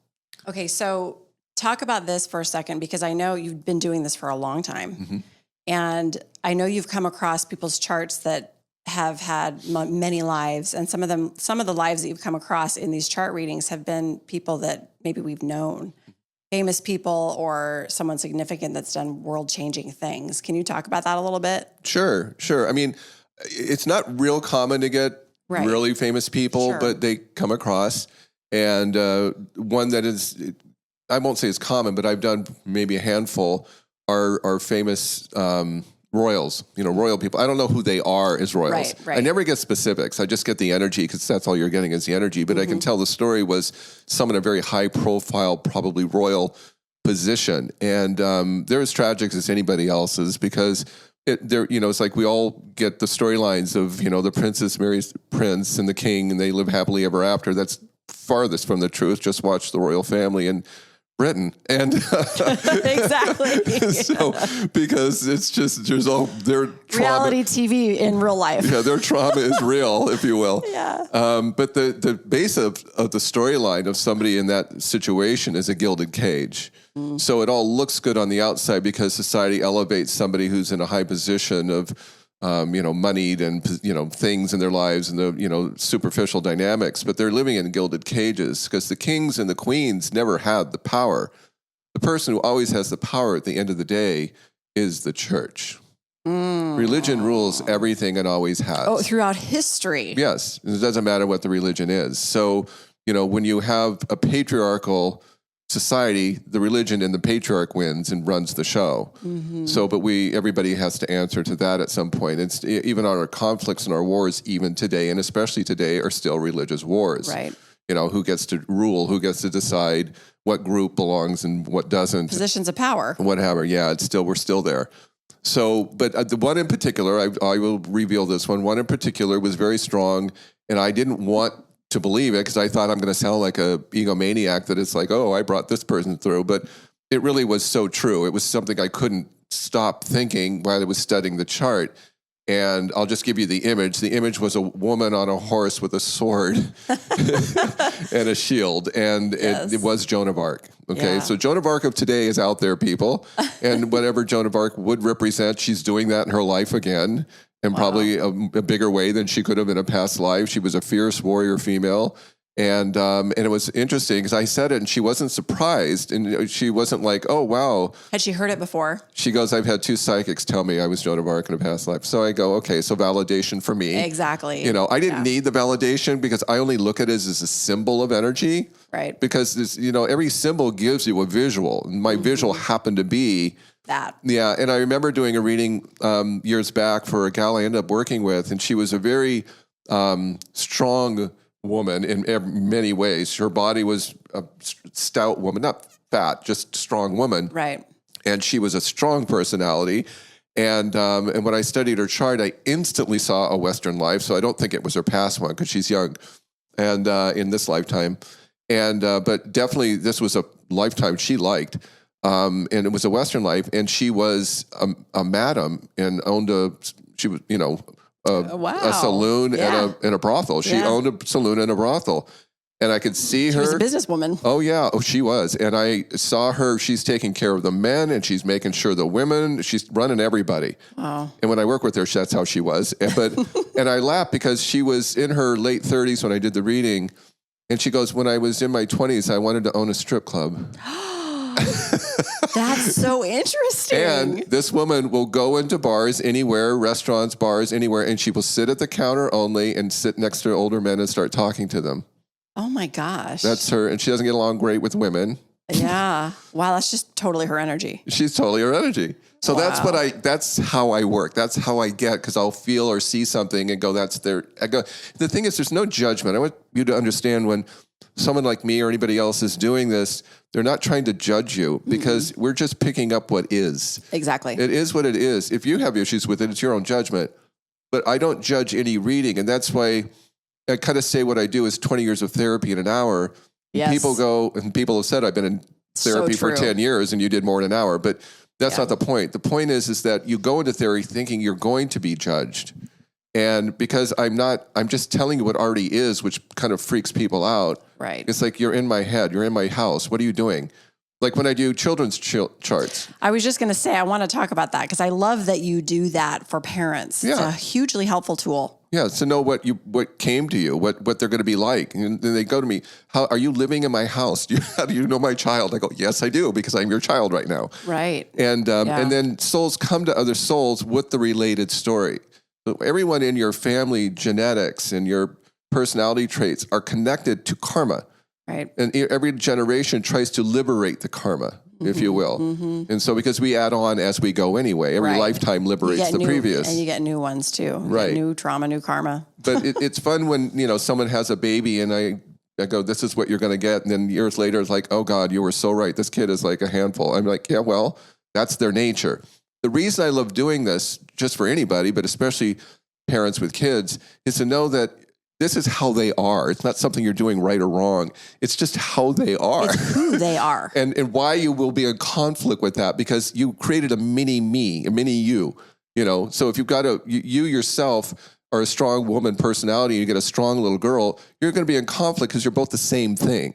Okay, so talk about this for a second, because I know you've been doing this for a long time. And I know you've come across people's charts that have had many lives, and some of the lives that you've come across in these chart readings have been people that maybe we've known, famous people or someone significant that's done world-changing things. Can you talk about that a little bit? Sure. I mean, it's not real common to get really famous people, but they come across. And one that is, I won't say it's common, but I've done maybe a handful, are famous royals, royal people. I don't know who they are as royals. Right. I never get specifics. I just get the energy, because that's all you're getting is the energy. But I can tell the story was someone in a very high profile, probably royal position. And they're as tragic as anybody else's, because it's like we all get the storylines of, the princess marries prince and the king, and they live happily ever after. That's farthest from the truth. Just watch the royal family in Britain. And exactly. So, because it's just, their trauma. Reality TV in real life. Yeah, their trauma is real, if you will. Yeah. But the base of the storyline of somebody in that situation is a gilded cage. So it all looks good on the outside because society elevates somebody who's in a high position of, moneyed and, things in their lives and the, superficial dynamics, but they're living in gilded cages because the kings and the queens never had the power. The person who always has the power at the end of the day is the church. Religion rules everything and always has. Oh, throughout history. Yes. It doesn't matter what the religion is. So, when you have a patriarchal society, the religion and the patriarch wins and runs the show. So, but everybody has to answer to that at some point. It's even our conflicts and our wars, even today, and especially today, are still religious wars. Right. Who gets to rule, who gets to decide what group belongs and what doesn't. Positions of power. Whatever. Yeah, we're still there. So, but the one in particular, I will reveal this one. One in particular was very strong, and I didn't want to believe it because I thought I'm going to sound like a egomaniac that it's like, oh, I brought this person through. But it really was so true. It was something I couldn't stop thinking while I was studying the chart. And I'll just give you the image. The image was a woman on a horse with a sword and a shield. And it was Joan of Arc. Okay. Yeah. So Joan of Arc of today is out there, people. And whatever Joan of Arc would represent, she's doing that in her life again. And probably a bigger way than she could have in a past life. She was a fierce warrior female. And it was interesting because I said it and she wasn't surprised and she wasn't like, oh, wow. Had she heard it before? She goes, I've had 2 psychics tell me I was Joan of Arc in a past life. So I go, okay, so validation for me. Exactly. I didn't need the validation because I only look at it as a symbol of energy. Right. Because this, every symbol gives you a visual. And my visual happened to be that. Yeah. And I remember doing a reading years back for a gal I ended up working with, and she was a very strong woman in many ways. Her body was a stout woman, not fat, just strong woman. Right. And she was a strong personality. And when I studied her chart, I instantly saw a Western life. So I don't think it was her past one because she's young and in this lifetime. And but definitely this was a lifetime she liked. And it was a Western life. And she was a madam and owned a saloon and a brothel. She owned a saloon and a brothel. And I could see her. She was a businesswoman. Oh, yeah. Oh, she was. And I saw her. She's taking care of the men and she's making sure the women, she's running everybody. Wow. And when I work with her, that's how she was. And I laughed because she was in her late 30s when I did the reading. And she goes, when I was in my 20s, I wanted to own a strip club. That's so interesting. And this woman will go into bars anywhere, restaurants, bars, anywhere, and she will sit at the counter only and sit next to older men and start talking to them. Oh my gosh. That's her. And she doesn't get along great with women. Yeah. Wow. That's just totally her energy. She's totally her energy. So that's how I work. That's how I get, because I'll feel or see something and go, the thing is, there's no judgment. I want you to understand when someone like me or anybody else is doing this, they're not trying to judge you because we're just picking up what is. Exactly. It is what it is. If you have issues with it, it's your own judgment. But I don't judge any reading. And that's why I kind of say what I do is 20 years of therapy in an hour. Yes. People have said I've been in therapy for 10 years and you did more in an hour. But that's not the point. The point is that you go into therapy thinking you're going to be judged. And because I'm just telling you what already is, which kind of freaks people out. Right. It's like, you're in my head, you're in my house. What are you doing? Like when I do children's charts. I was just going to say, I want to talk about that because I love that you do that for parents. It's a hugely helpful tool. Yeah, to know what came to you, what they're going to be like. And then they go to me, how are you living in my house? How do you know my child? I go, yes, I do, because I'm your child right now. Right. And then souls come to other souls with the related story. So everyone in your family genetics and your personality traits are connected to karma. Right. And every generation tries to liberate the karma, if you will. Mm-hmm. And so because we add on as we go anyway, every lifetime liberates the previous. And you get new ones too. Right. New trauma, new karma. But it's fun when, someone has a baby and I go, this is what you're going to get. And then years later, it's like, oh God, you were so right. This kid is like a handful. I'm like, yeah, well, that's their nature. The reason I love doing this, just for anybody, but especially parents with kids, is to know that this is how they are. It's not something you're doing right or wrong. It's just how they are. It's who they are. and why you will be in conflict with that, because you created a mini me, a mini you, So if you've got you yourself are a strong woman personality and you get a strong little girl, you're going to be in conflict because you're both the same thing.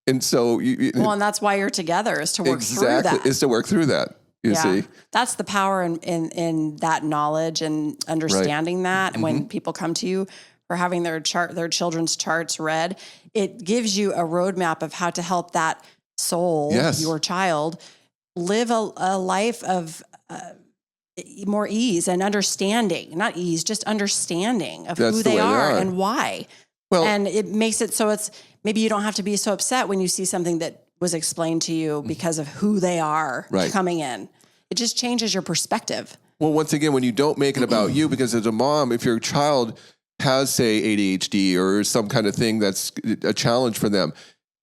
And so and that's why you're together, is to work through that. Exactly, is to work through that. You see? That's the power in that knowledge and understanding that. And when people come to you for having their children's charts read, it gives you a roadmap of how to help that soul, your child, live a life of more ease and understanding. Not ease, just understanding of who they are and why. Well, and it makes it so it's maybe you don't have to be so upset when you see something that was explained to you because of who they are coming in. It just changes your perspective. Well, once again, when you don't make it about you, because as a mom, if your child has, say, ADHD or some kind of thing that's a challenge for them,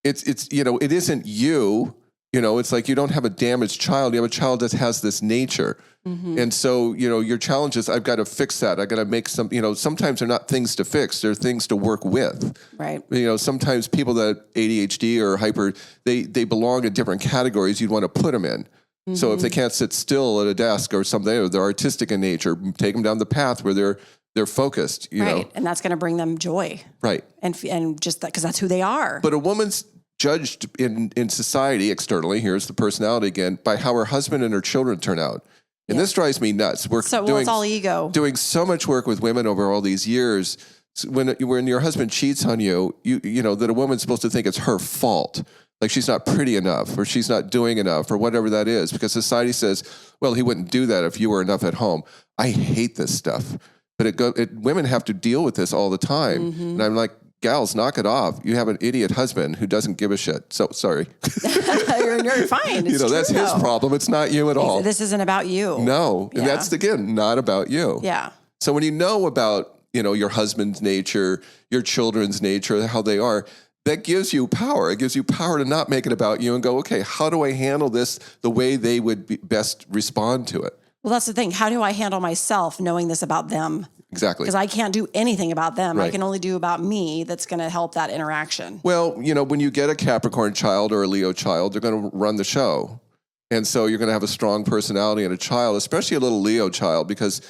it's it isn't you. It's like you don't have a damaged child. You have a child that has this nature. Mm-hmm. And so, your challenge is, I've got to fix that. I got to make some, sometimes they're not things to fix. They're things to work with. Right. Sometimes people that ADHD or hyper, they belong in different categories you'd want to put them in. Mm-hmm. So if they can't sit still at a desk or something, or they're artistic in nature, take them down the path where they're focused, you know. And that's going to bring them joy. Right. And just that, because that's who they are. But a woman's judged in society externally, here's the personality again, by how her husband and her children turn out. And this drives me nuts. It's all ego. Doing so much work with women over all these years when your husband cheats on you, you know that a woman's supposed to think it's her fault. Like she's not pretty enough or she's not doing enough or whatever that is, because society says, well, he wouldn't do that if you were enough at home. I hate this stuff, but women have to deal with this all the time. And I'm like, gals, knock it off. You have an idiot husband who doesn't give a shit. So sorry. You're fine. It's that's his problem. It's not you at all. This isn't about you. No. And that's, again, not about you. Yeah. So when you know about, your husband's nature, your children's nature, how they are, that gives you power. It gives you power to not make it about you and go, okay, how do I handle this the way they would best respond to it? Well, that's the thing. How do I handle myself knowing this about them? Exactly. Because I can't do anything about them. Right. I can only do about me that's going to help that interaction. Well, when you get a Capricorn child or a Leo child, they're going to run the show. And so you're going to have a strong personality in a child, especially a little Leo child, because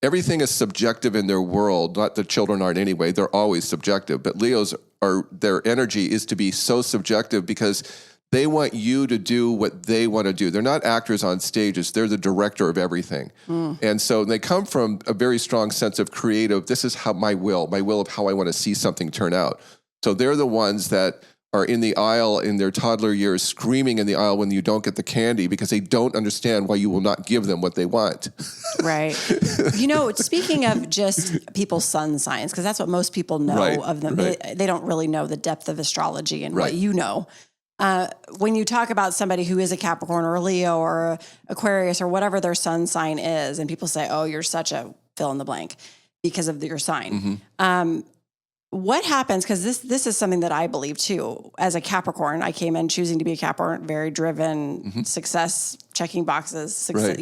everything is subjective in their world. Not that children aren't anyway. They're always subjective. But Leos their energy is to be so subjective because they want you to do what they want to do. They're not actors on stages. They're the director of everything. And so they come from a very strong sense of creative. This is how my will of how I want to see something turn out. So they're the ones that are in the aisle in their toddler years, screaming in the aisle when you don't get the candy because they don't understand why you will not give them what they want. Right. Speaking of just people's sun signs, because that's what most people know of them. Right. They don't really know the depth of astrology and Right. what you know. When you talk about somebody who is a Capricorn or a Leo or a Aquarius or whatever their sun sign is, and people say, oh, you're such a fill in the blank because of your sign. What happens, because this is something that I believe too, as a Capricorn, I came in choosing to be a Capricorn, very driven, success, checking boxes, success,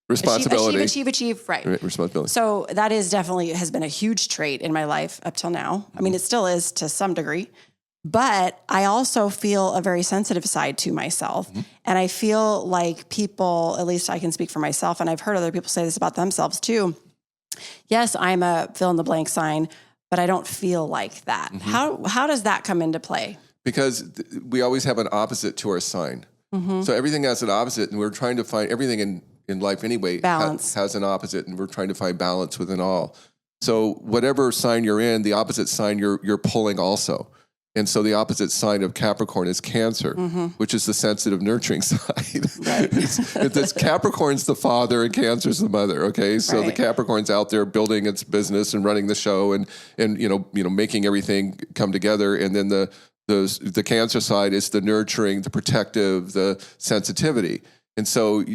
responsibility. Achieve, right. Responsibility. So that is definitely has been a huge trait in my life up till now. I mean, it still is to some degree. But I also feel a very sensitive side to myself. And I feel like people, at least I can speak for myself, and I've heard other people say this about themselves too. Yes, I'm a fill in the blank sign, but I don't feel like that. How does that come into play? Because we always have an opposite to our sign. So everything has an opposite, and we're trying to find everything in life anyway balance. Has an opposite, and we're trying to find balance within all. So whatever sign you're in, the opposite sign you're pulling also. And so the opposite sign of Capricorn is Cancer, which is the sensitive, nurturing side. Right. It's Capricorn's the father and Cancer's the mother. Okay, so the Capricorn's out there building its business and running the show and making everything come together, and then the Cancer side is the nurturing, the protective, the sensitivity. And so,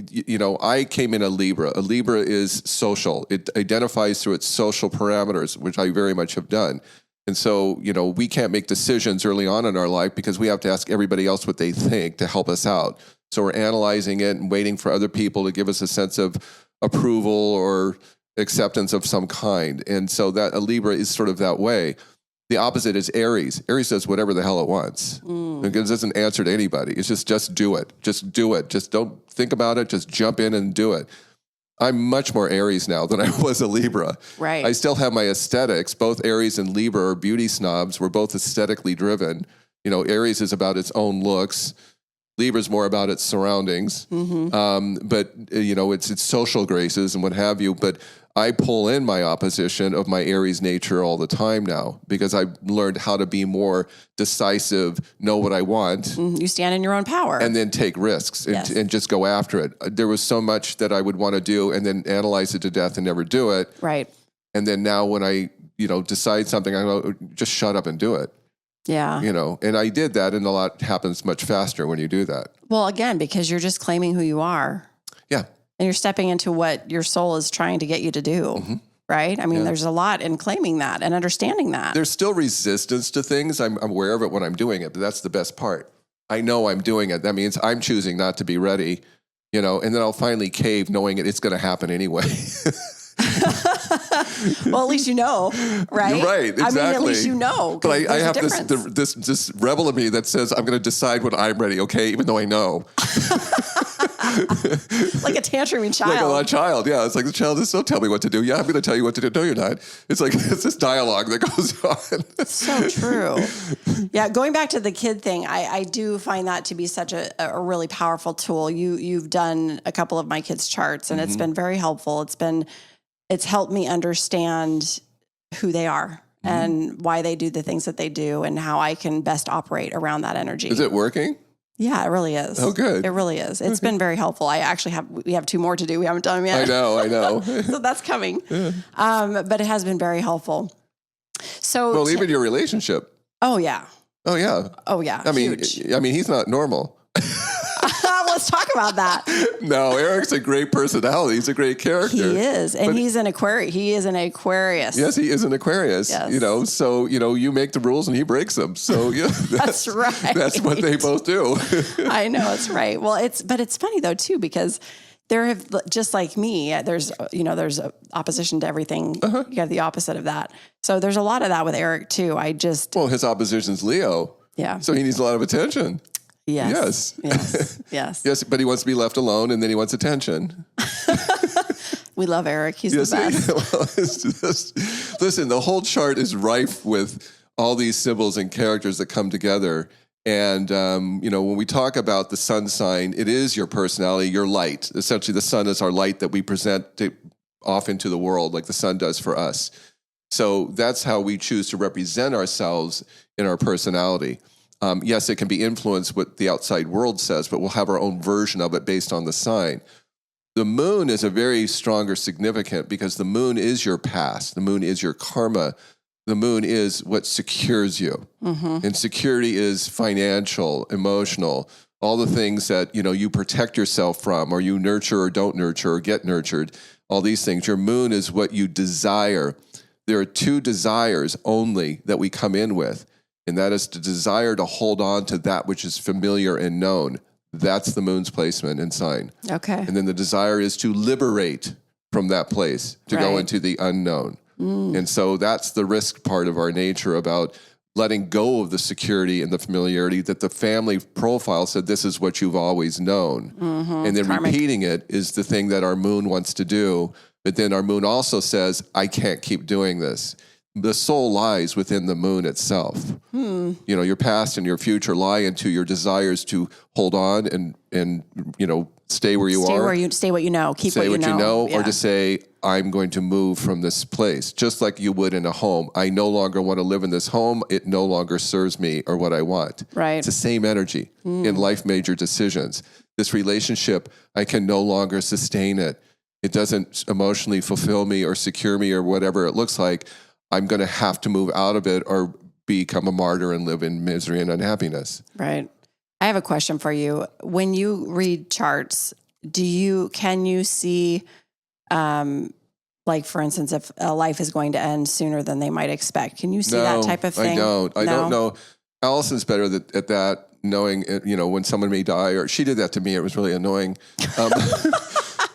I came in a Libra. A Libra is social. It identifies through its social parameters, which I very much have done. And so, we can't make decisions early on in our life because we have to ask everybody else what they think to help us out. So we're analyzing it and waiting for other people to give us a sense of approval or acceptance of some kind. And so that a Libra is sort of that way. The opposite is Aries. Aries does whatever the hell it wants. It doesn't answer to anybody. It's just do it. Just do it. Just don't think about it. Just jump in and do it. I'm much more Aries now than I was a Libra. Right. I still have my aesthetics. Both Aries and Libra are beauty snobs. We're both aesthetically driven. Aries is about its own looks. Libra's more about its surroundings. But it's social graces and what have you. But I pull in my opposition of my Aries nature all the time now because I've learned how to be more decisive, know what I want. You stand in your own power. And then take risks and just go after it. There was so much that I would want to do and then analyze it to death and never do it. Right. And then now when I, decide something, I go, just shut up and do it. Yeah. And I did that, and a lot happens much faster when you do that. Well, again, because you're just claiming who you are. Yeah. And you're stepping into what your soul is trying to get you to do, right? I mean, there's a lot in claiming that and understanding that. There's still resistance to things. I'm aware of it when I'm doing it, but that's the best part. I know I'm doing it. That means I'm choosing not to be ready, and then I'll finally cave knowing it's going to happen anyway. Well, at least you know, right? You're right, exactly. I mean, at least you know. But I have this rebel in me that says I'm going to decide when I'm ready, okay, even though I know. Like a tantruming child. Like a child, yeah. It's like the child just don't tell me what to do. Yeah, I'm going to tell you what to do. No, you're not. It's like it's this dialogue that goes on. So true. Yeah, going back to the kid thing, I do find that to be such a really powerful tool. You've done a couple of my kids' charts, and it's been very helpful. It's helped me understand who they are and why they do the things that they do and how I can best operate around that energy. Is it working? Yeah, it really is. Oh, good. It really is. It's been very helpful. We have 2 more to do. We haven't done them yet. I know. So that's coming. But it has been very helpful. So, well, even your relationship. Oh yeah. Oh yeah. Oh yeah. I mean, he's not normal. Let's talk about that. No, Eric's a great personality. He's a great character. He is. And he's an Aquarius. He is an Aquarius. Yes, he is an Aquarius. Yes. So, you make the rules and he breaks them. So, that's right. That's what they both do. I know, that's right. Well, but it's funny though, too, because there have, just like me, there's opposition to everything. You have the opposite of that. So there's a lot of that with Eric too. Well, his opposition's Leo. Yeah. So he needs a lot of attention. Yes. Yes, but he wants to be left alone and then he wants attention. We love Eric. He's the best. Listen, the whole chart is rife with all these symbols and characters that come together. And, when we talk about the sun sign, it is your personality, your light. Essentially, the sun is our light that we present off into the world like the sun does for us. So that's how we choose to represent ourselves in our personality. Yes, it can be influenced what the outside world says, but we'll have our own version of it based on the sign. The moon is a very stronger significant because the moon is your past. The moon is your karma. The moon is what secures you. And security is financial, emotional, all the things that, you protect yourself from, or you nurture or don't nurture or get nurtured, all these things. Your moon is what you desire. There are 2 desires only that we come in with. And that is the desire to hold on to that which is familiar and known. That's the moon's placement and sign. Okay. And then the desire is to liberate from that place, to go into the unknown. And so that's the risk part of our nature about letting go of the security and the familiarity that the family profile said this is what you've always known. And then Karmic. Repeating it is the thing that our moon wants to do. But then our moon also says, I can't keep doing this. The soul lies within the moon itself. Your past and your future lie into your desires to hold on and stay where you are. Stay what you know. Keep say what you know. Or to say, I'm going to move from this place, just like you would in a home. I no longer want to live in this home. It no longer serves me or what I want. Right. It's the same energy in life major decisions. This relationship, I can no longer sustain it. It doesn't emotionally fulfill me or secure me or whatever it looks like. I'm going to have to move out of it or become a martyr and live in misery and unhappiness. Right. I have a question for you. When you read charts, can you see, like for instance, if a life is going to end sooner than they might expect? Can you see that type of thing? I don't know. Allison's better at that, knowing, when someone may die, or she did that to me. It was really annoying.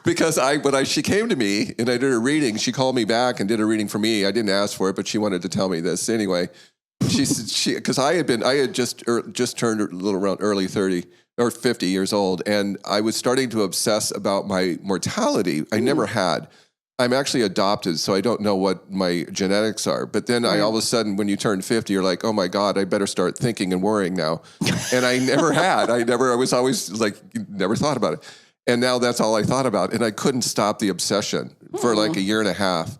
Because she came to me and I did a reading, she called me back and did a reading for me. I didn't ask for it, but she wanted to tell me this anyway. Because I had just turned a little around early 30 or 50 years old, and I was starting to obsess about my mortality. I never had. I'm actually adopted, so I don't know what my genetics are. But then all of a sudden, when you turn 50, you're like, oh my God, I better start thinking and worrying now. And I never had. I was always like, never thought about it. And now that's all I thought about. And I couldn't stop the obsession for like a year and a half.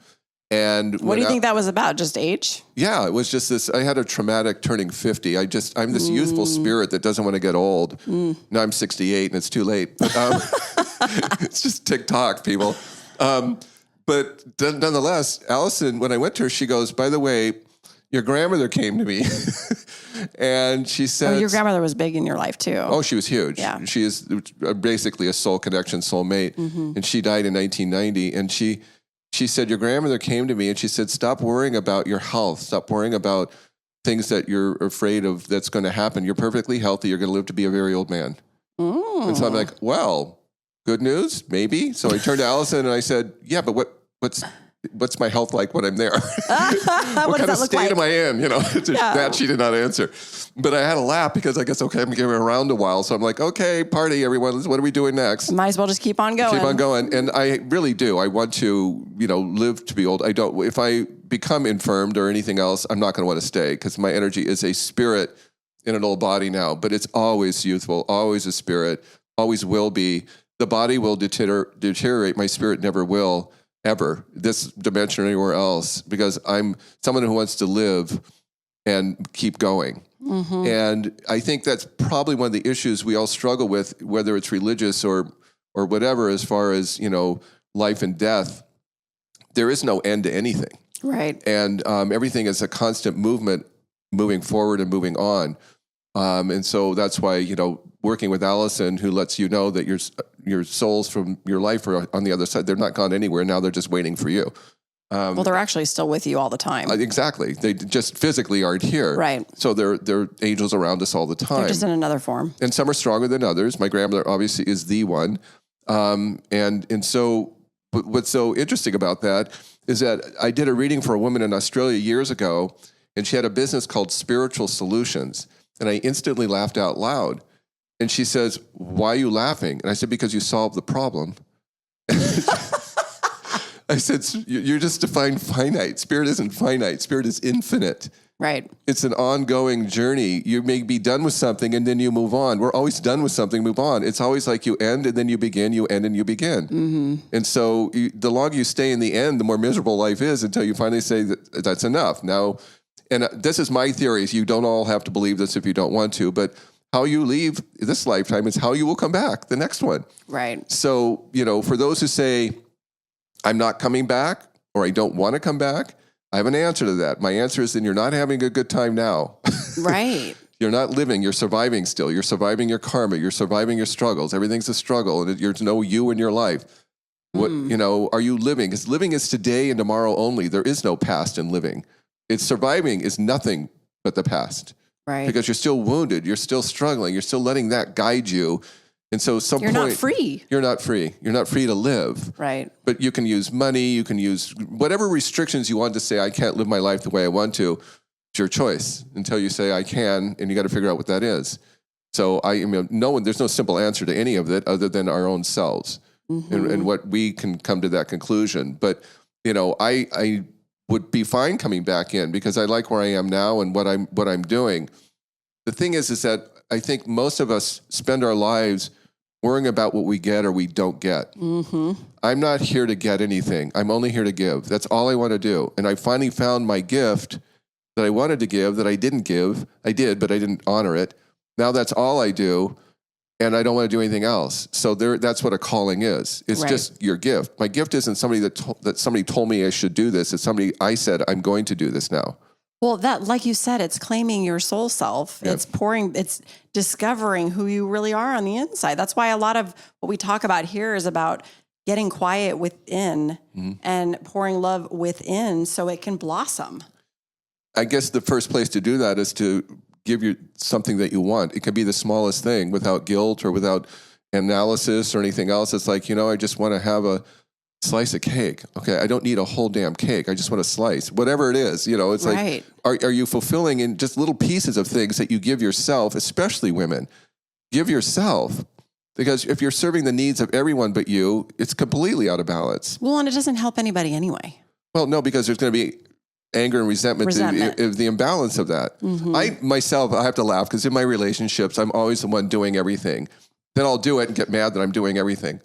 And what do you think that was about? Just age? Yeah, it was just this. I had a traumatic turning 50. I'm this youthful spirit that doesn't want to get old. Now I'm 68 and it's too late. But, it's just TikTok, people. But nonetheless, Allison, when I went to her, she goes, by the way, your grandmother came to me and she said... your grandmother was big in your life too. Oh, she was huge. Yeah. She is basically a soul connection, soulmate. And she died in 1990. And she said, your grandmother came to me and she said, stop worrying about your health. Stop worrying about things that you're afraid of that's going to happen. You're perfectly healthy. You're going to live to be a very old man. And so I'm like, well, good news, maybe. So I turned to Allison and I said, yeah, but what's my health like when I'm there? What kind of state am I in? That she did not answer. But I had a laugh because I guess, okay, I'm getting around a while. So I'm like, okay, party, everyone. What are we doing next? Might as well just keep on going. Keep on going. And I really do. I want to, live to be old. If I become infirmed or anything else, I'm not going to want to stay because my energy is a spirit in an old body now. But it's always youthful, always a spirit, always will be. The body will deteriorate. My spirit never will. ever, this dimension or anywhere else, because I'm someone who wants to live and keep going. Mm-hmm. And I think that's probably one of the issues we all struggle with, whether it's religious or whatever, as far as, life and death. There is no end to anything. Right. And everything is a constant movement, moving forward and moving on. And so that's why, working with Allison, who lets you know that your souls from your life are on the other side. They're not gone anywhere. Now they're just waiting for you. Well, they're actually still with you all the time. Exactly. They just physically aren't here. Right. So they're angels around us all the time. They're just in another form. And some are stronger than others. My grandmother obviously is the one. And so what's so interesting about that is that I did a reading for a woman in Australia years ago, and she had a business called Spiritual Solutions. And I instantly laughed out loud. And she says, "Why are you laughing?" And I said, "Because you solved the problem." I said, "You're just defined finite. Spirit isn't finite. Spirit is infinite." Right. It's an ongoing journey. You may be done with something and then you move on. We're always done with something, move on. It's always like you end and then you begin, you end and you begin. Mm-hmm. And so the longer you stay in the end, the more miserable life is, until you finally say that's enough. Now, and this is my theory. Is you don't all have to believe this if you don't want to, but how you leave this lifetime is how you will come back the next one. Right. So, for those who say, "I'm not coming back," or "I don't want to come back," I have an answer to that. My answer is, then you're not having a good time now. Right. You're not living. You're surviving still. You're surviving your karma. You're surviving your struggles. Everything's a struggle, and there's no you in your life. What, are you living? Because living is today and tomorrow only. There is no past in living. It's surviving is nothing but the past. Right. Because you're still wounded. You're still struggling. You're still letting that guide you. And so you're not free. You're not free. You're not free to live. Right. But you can use money. You can use whatever restrictions you want to say, "I can't live my life the way I want to." It's your choice until you say, "I can," and you got to figure out what that is. So there's no simple answer to any of it other than our own selves, mm-hmm. and what we can come to that conclusion. But, I would be fine coming back in because I like where I am now and what I'm doing. The thing is that I think most of us spend our lives worrying about what we get or we don't get. Mm-hmm. I'm not here to get anything. I'm only here to give. That's all I want to do. And I finally found my gift that I wanted to give that I didn't give. I did, but I didn't honor it. Now that's all I do, and I don't want to do anything else. So that's what a calling is. It's right. just your gift. My gift isn't somebody that somebody told me I should do this. It's somebody I said, "I'm going to do this now." Well, that, like you said, it's claiming your soul self. Yeah. It's discovering who you really are on the inside. That's why a lot of what we talk about here is about getting quiet within mm-hmm. and pouring love within so it can blossom. I guess the first place to do that is to give you something that you want. It can be the smallest thing without guilt or without analysis or anything else. It's like, I just want to have a slice of cake. Okay, I don't need a whole damn cake. I just want a slice. Whatever it is, it's right. like, are you fulfilling in just little pieces of things that you give yourself, especially women? Give yourself. Because if you're serving the needs of everyone but you, it's completely out of balance. Well, and it doesn't help anybody anyway. Well, no, because there's going to be anger and resentment. The imbalance of that. Mm-hmm. I have to laugh because in my relationships, I'm always the one doing everything. Then I'll do it and get mad that I'm doing everything.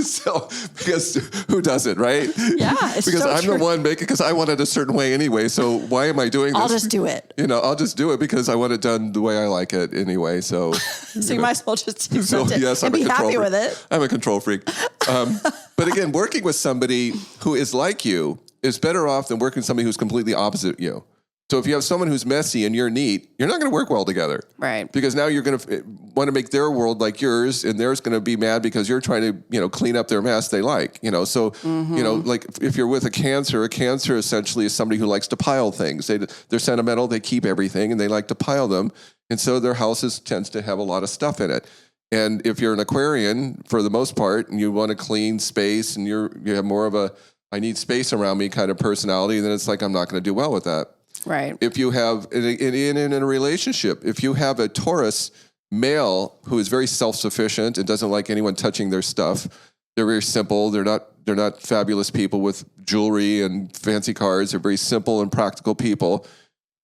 So, because who does it, right? Yeah, it's because so I'm true. the one making, because I want it a certain way anyway. So why am I doing this? I'll just do it. I'll just do it because I want it done the way I like it anyway. So, you might as well just do something and be happy with it. I'm a control freak. But again, working with somebody who is like you is better off than working with somebody who's completely opposite you. So if you have someone who's messy and you're neat, you're not going to work well together. Right. Because now you're going to want to make their world like yours, and theirs going to be mad because you're trying to, clean up their mess they like. So, mm-hmm. Like if you're with a cancer essentially is somebody who likes to pile things. They're sentimental, they keep everything, and they like to pile them. And so their houses tends to have a lot of stuff in it. And if you're an Aquarian, for the most part, and you want a clean space, and you have more of a, I need space around me kind of personality, then it's like, I'm not going to do well with that. Right. If you have, in a relationship, if you have a Taurus male who is very self-sufficient and doesn't like anyone touching their stuff, they're very simple. They're not fabulous people with jewelry and fancy cars. They're very simple and practical people.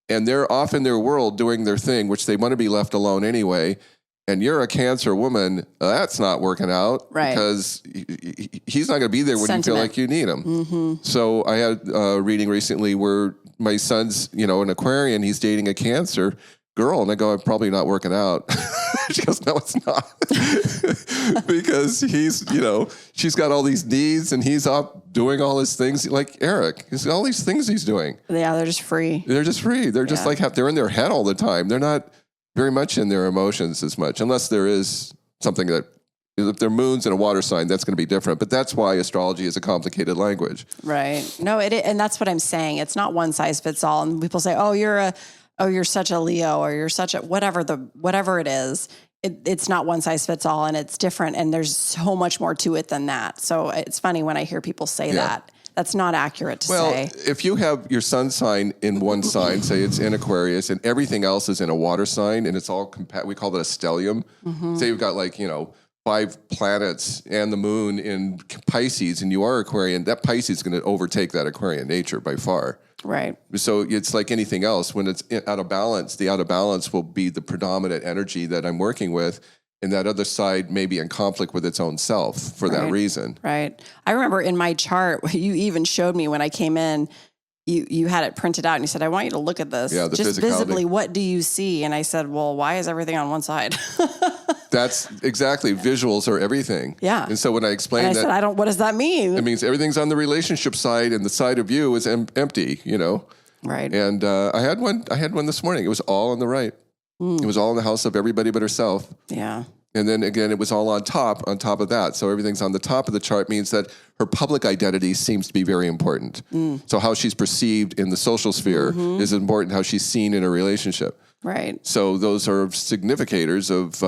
And they're off in their world doing their thing, which they want to be left alone anyway. and you're a Cancer woman, that's not working out, right? Because he's not going to be there when you feel like you need him. Mm-hmm. So I had a reading recently where my son's, an Aquarian, he's dating a Cancer girl, and I go, I'm probably not working out. She goes, no, it's not. Because he's, she's got all these needs and he's up doing all his things like Eric. He's all these things he's doing. Yeah, they're just free. They're just free. They're just they're in their head all the time. They're not very much in their emotions as much, unless there is something that, if their moon's in a water sign, that's going to be different. But that's why astrology is a complicated language. Right. No, and that's what I'm saying. It's not one size fits all. And people say, you're such a Leo, or you're such a whatever it is. It's not one size fits all, and it's different. And there's so much more to it than that. So it's funny when I hear people say that. That's not accurate to say. Well, if you have your sun sign in one sign, say it's in Aquarius, and everything else is in a water sign, and it's all we call that a stellium. Mm-hmm. Say you've got 5 planets and the moon in Pisces, and you are Aquarian, that Pisces is going to overtake that Aquarian nature by far. Right. So it's like anything else. When it's out of balance, the out of balance will be the predominant energy that I'm working with. And that other side may be in conflict with its own self for that reason. Right. I remember in my chart, you even showed me when I came in, you had it printed out and you said, I want you to look at this. Yeah, the just visibly, what do you see? And I said, well, why is everything on one side? That's exactly. Visuals are everything. Yeah. And so when I explained I said, what does that mean? It means everything's on the relationship side and the side of you is empty, Right. And I had one this morning. It was all on the right. It was all in the house of everybody but herself. Yeah. And then again, it was all on top of that. So everything's on the top of the chart means that her public identity seems to be very important. So how she's perceived in the social sphere is important, how she's seen in a relationship. Right. So those are significators of,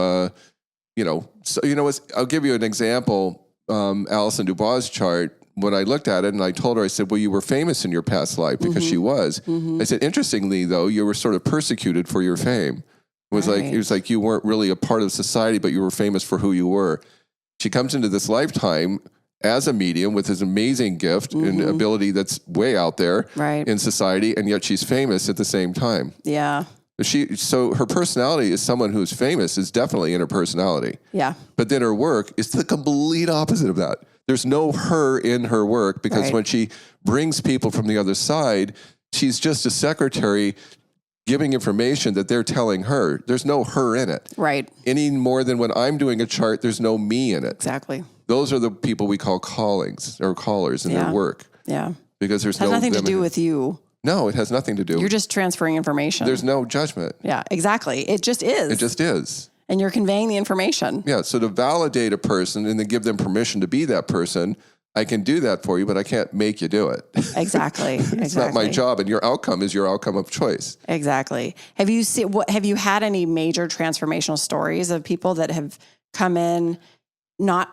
I'll give you an example. Alison Dubois' chart, when I looked at it and I told her, I said, well, you were famous in your past life because she was. I said, interestingly, though, you were sort of persecuted for your fame. It was like you weren't really a part of society, but you were famous for who you were. She comes into this lifetime as a medium with this amazing gift and ability that's way out there in society, and yet she's famous at the same time. Yeah. So her personality is someone who's famous is definitely in her personality. Yeah. But then her work is the complete opposite of that. There's no her in her work because when she brings people from the other side, she's just a secretary giving information that they're telling her. There's no her in it. Right. Any more than when I'm doing a chart, there's no me in it. Exactly. Those are the people we call callers in their work. Yeah. Because there's has nothing to do with you. No, it has nothing to do. You're just transferring information. There's no judgment. Yeah, exactly. It just is. It just is. And you're conveying the information. Yeah. So to validate a person and then give them permission to be that person, I can do that for you, but I can't make you do it. Exactly. It's not my job, and your outcome is your outcome of choice. Exactly. Have you had any major transformational stories of people that have come in not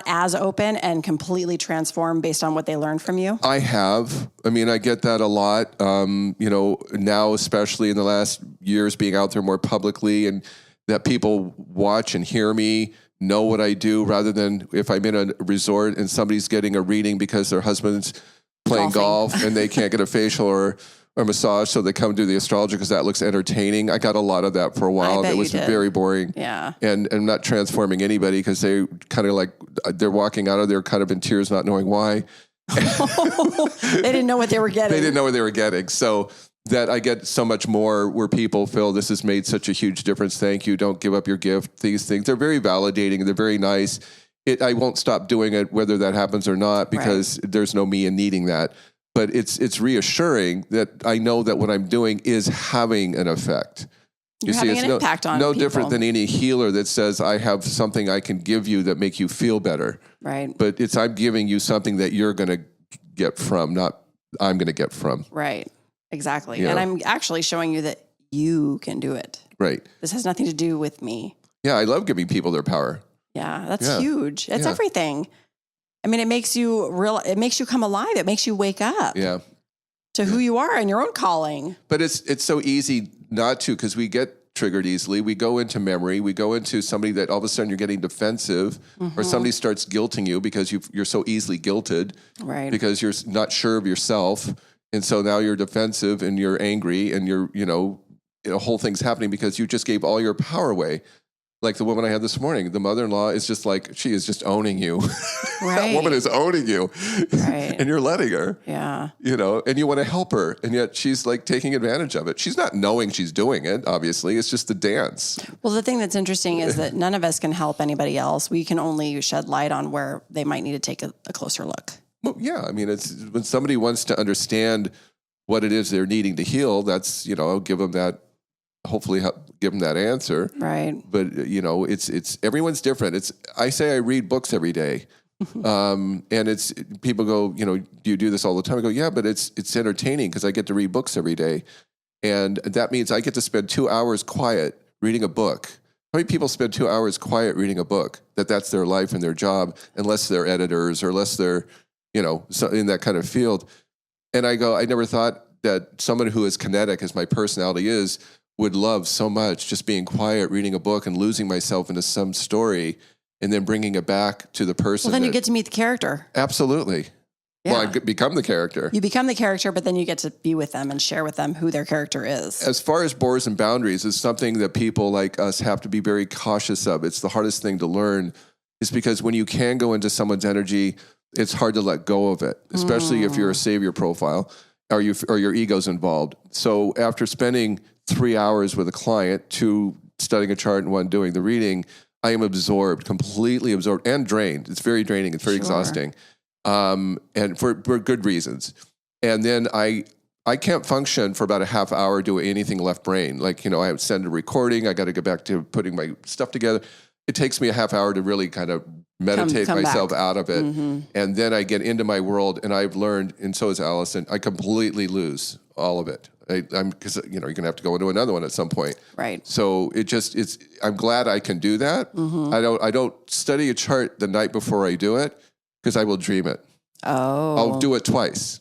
as open and completely transformed based on what they learned from you? I have. I mean, I get that a lot. Now, especially in the last years being out there more publicly, and that people watch and hear me, know what I do, rather than if I'm in a resort and somebody's getting a reading because their husband's playing golf and they can't get a facial or massage, so they come do the astrology because that looks entertaining. I got a lot of that for a while. It was very boring. Yeah. And I'm not transforming anybody because they kind of they're walking out of there kind of in tears, not knowing why. They didn't know what they were getting. They didn't know what they were getting. So that I get so much more where people feel this has made such a huge difference. Thank you. Don't give up your gift. These things, they're very validating. They're very nice. I won't stop doing it whether that happens or not because there's no me in needing that. But it's reassuring that I know that what I'm doing is having an effect. You're having an impact on no people. Different than any healer that says, I have something I can give you that make you feel better. Right. But I'm giving you something that you're going to get from, not I'm going to get from. Right. Exactly. Yeah. And I'm actually showing you that you can do it. Right. This has nothing to do with me. Yeah, I love giving people their power. Yeah, that's huge. It's everything. I mean, it makes you come alive. It makes you wake up to who you are and your own calling. But it's so easy not to, because we get triggered easily. We go into memory. We go into somebody that all of a sudden you're getting defensive, or somebody starts guilting you because you're so easily guilted, right? Because you're not sure of yourself. And so now you're defensive and you're angry and the whole thing's happening because you just gave all your power away. Like the woman I had this morning, the mother-in-law is just like, she is just owning you. That woman is owning you. Right. And you're letting her. Yeah. You know, and you want to help her. And yet she's like taking advantage of it. She's not knowing she's doing it, obviously. It's just the dance. Well, the thing that's interesting is that none of us can help anybody else. We can only shed light on where they might need to take a closer look. Well, yeah. I mean, it's when somebody wants to understand what it is they're needing to heal, that's, you know, give them that, hopefully give them that answer. Right. But, you know, it's everyone's different. I say I read books every day. And it's, people go, you know, do you do this all the time? I go, yeah, but it's entertaining because I get to read books every day. And that means I get to spend 2 hours quiet reading a book. How many people spend 2 hours quiet reading a book? That's their life and their job, unless they're editors or unless they're, you know, in that kind of field. And I go, I never thought that someone who is kinetic, as my personality is, would love so much just being quiet, reading a book and losing myself into some story and then bringing it back to the person. Well, then you get to meet the character. Absolutely. Yeah. Well, I become the character. You become the character, but then you get to be with them and share with them who their character is. As far as borders and boundaries, it's something that people like us have to be very cautious of. It's the hardest thing to learn, is because when you can go into someone's energy, it's hard to let go of it, especially if you're a savior profile or your ego's involved. So after spending 3 hours with a client, 2 studying a chart and 1 doing the reading, I am absorbed, completely absorbed and drained. It's very draining. It's very exhausting. And for good reasons. And then I can't function for about a half hour doing anything left brain. Like, you know, I have to send a recording. I got to get back to putting my stuff together. It takes me a half hour to really kind of meditate come myself out of it. Mm-hmm. And then I get into my world, and I've learned, and so has Allison, I completely lose all of it. Because, you know, you're going to have to go into another one at some point. Right. So I'm glad I can do that. Mm-hmm. I don't study a chart the night before I do it, because I will dream it. Oh. I'll do it twice.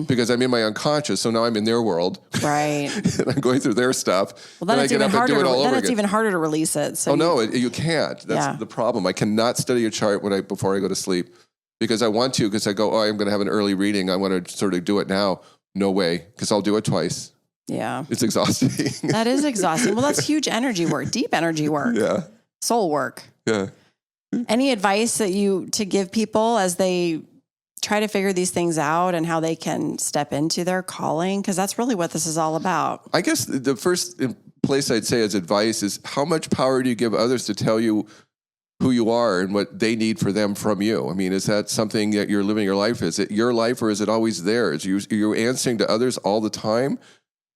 Because I'm in my unconscious, so now I'm in their world. Right. And I'm going through their stuff. Well, then it's even harder. Then it's even harder to release it. So you can't. That's the problem. I cannot study a chart before I go to sleep, because I want to. Because I go, I'm going to have an early reading. I want to sort of do it now. No way, because I'll do it twice. Yeah, it's exhausting. That is exhausting. Well, that's huge energy work, deep energy work. Yeah, soul work. Yeah. Any advice to give people as they try to figure these things out and how they can step into their calling? Because that's really what this is all about. I guess the first place I'd say as advice is, how much power do you give others to tell you who you are and what they need for them from you? I mean, is that something that you're living your life? Is it your life, or is it always theirs? Are you answering to others all the time?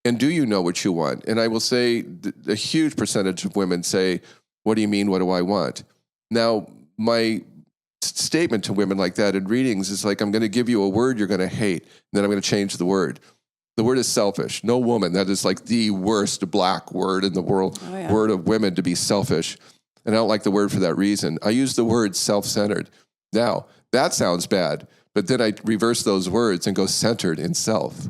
And do you know what you want? And I will say a huge percentage of women say, what do you mean? What do I want? Now, my statement to women like that in readings is like, I'm going to give you a word you're going to hate, and then I'm going to change the word. The word is selfish. No woman, that is like the worst black word in the world, word of women, to be selfish. And I don't like the word for that reason. I use the word self-centered. Now, that sounds bad, but then I reverse those words and go centered in self.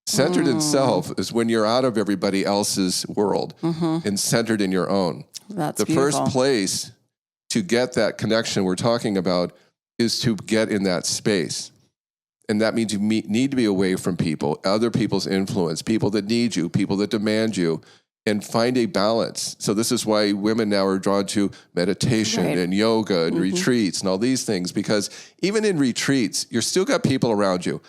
Centered in self is when you're out of everybody else's world and centered in your own. That's the beautiful. First place to get that connection we're talking about is to get in that space. And that means you need to be away from people, other people's influence, people that need you, people that demand you, and find a balance. So this is why women now are drawn to meditation and yoga and retreats and all these things, because even in retreats, you're still got people around you.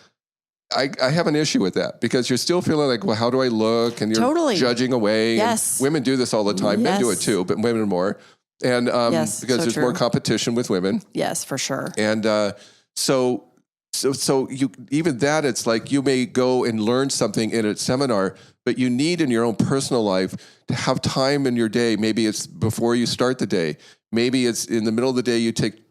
I have an issue with that, because you're still feeling like, well, how do I look? And you're judging away. Yes. And women do this all the time. Men do it too, but women more. And because there's more competition with women. Yes, for sure. And so you, even that, it's like you may go and learn something in a seminar, but you need in your own personal life to have time in your day. Maybe it's before you start the day. Maybe it's in the middle of the day you take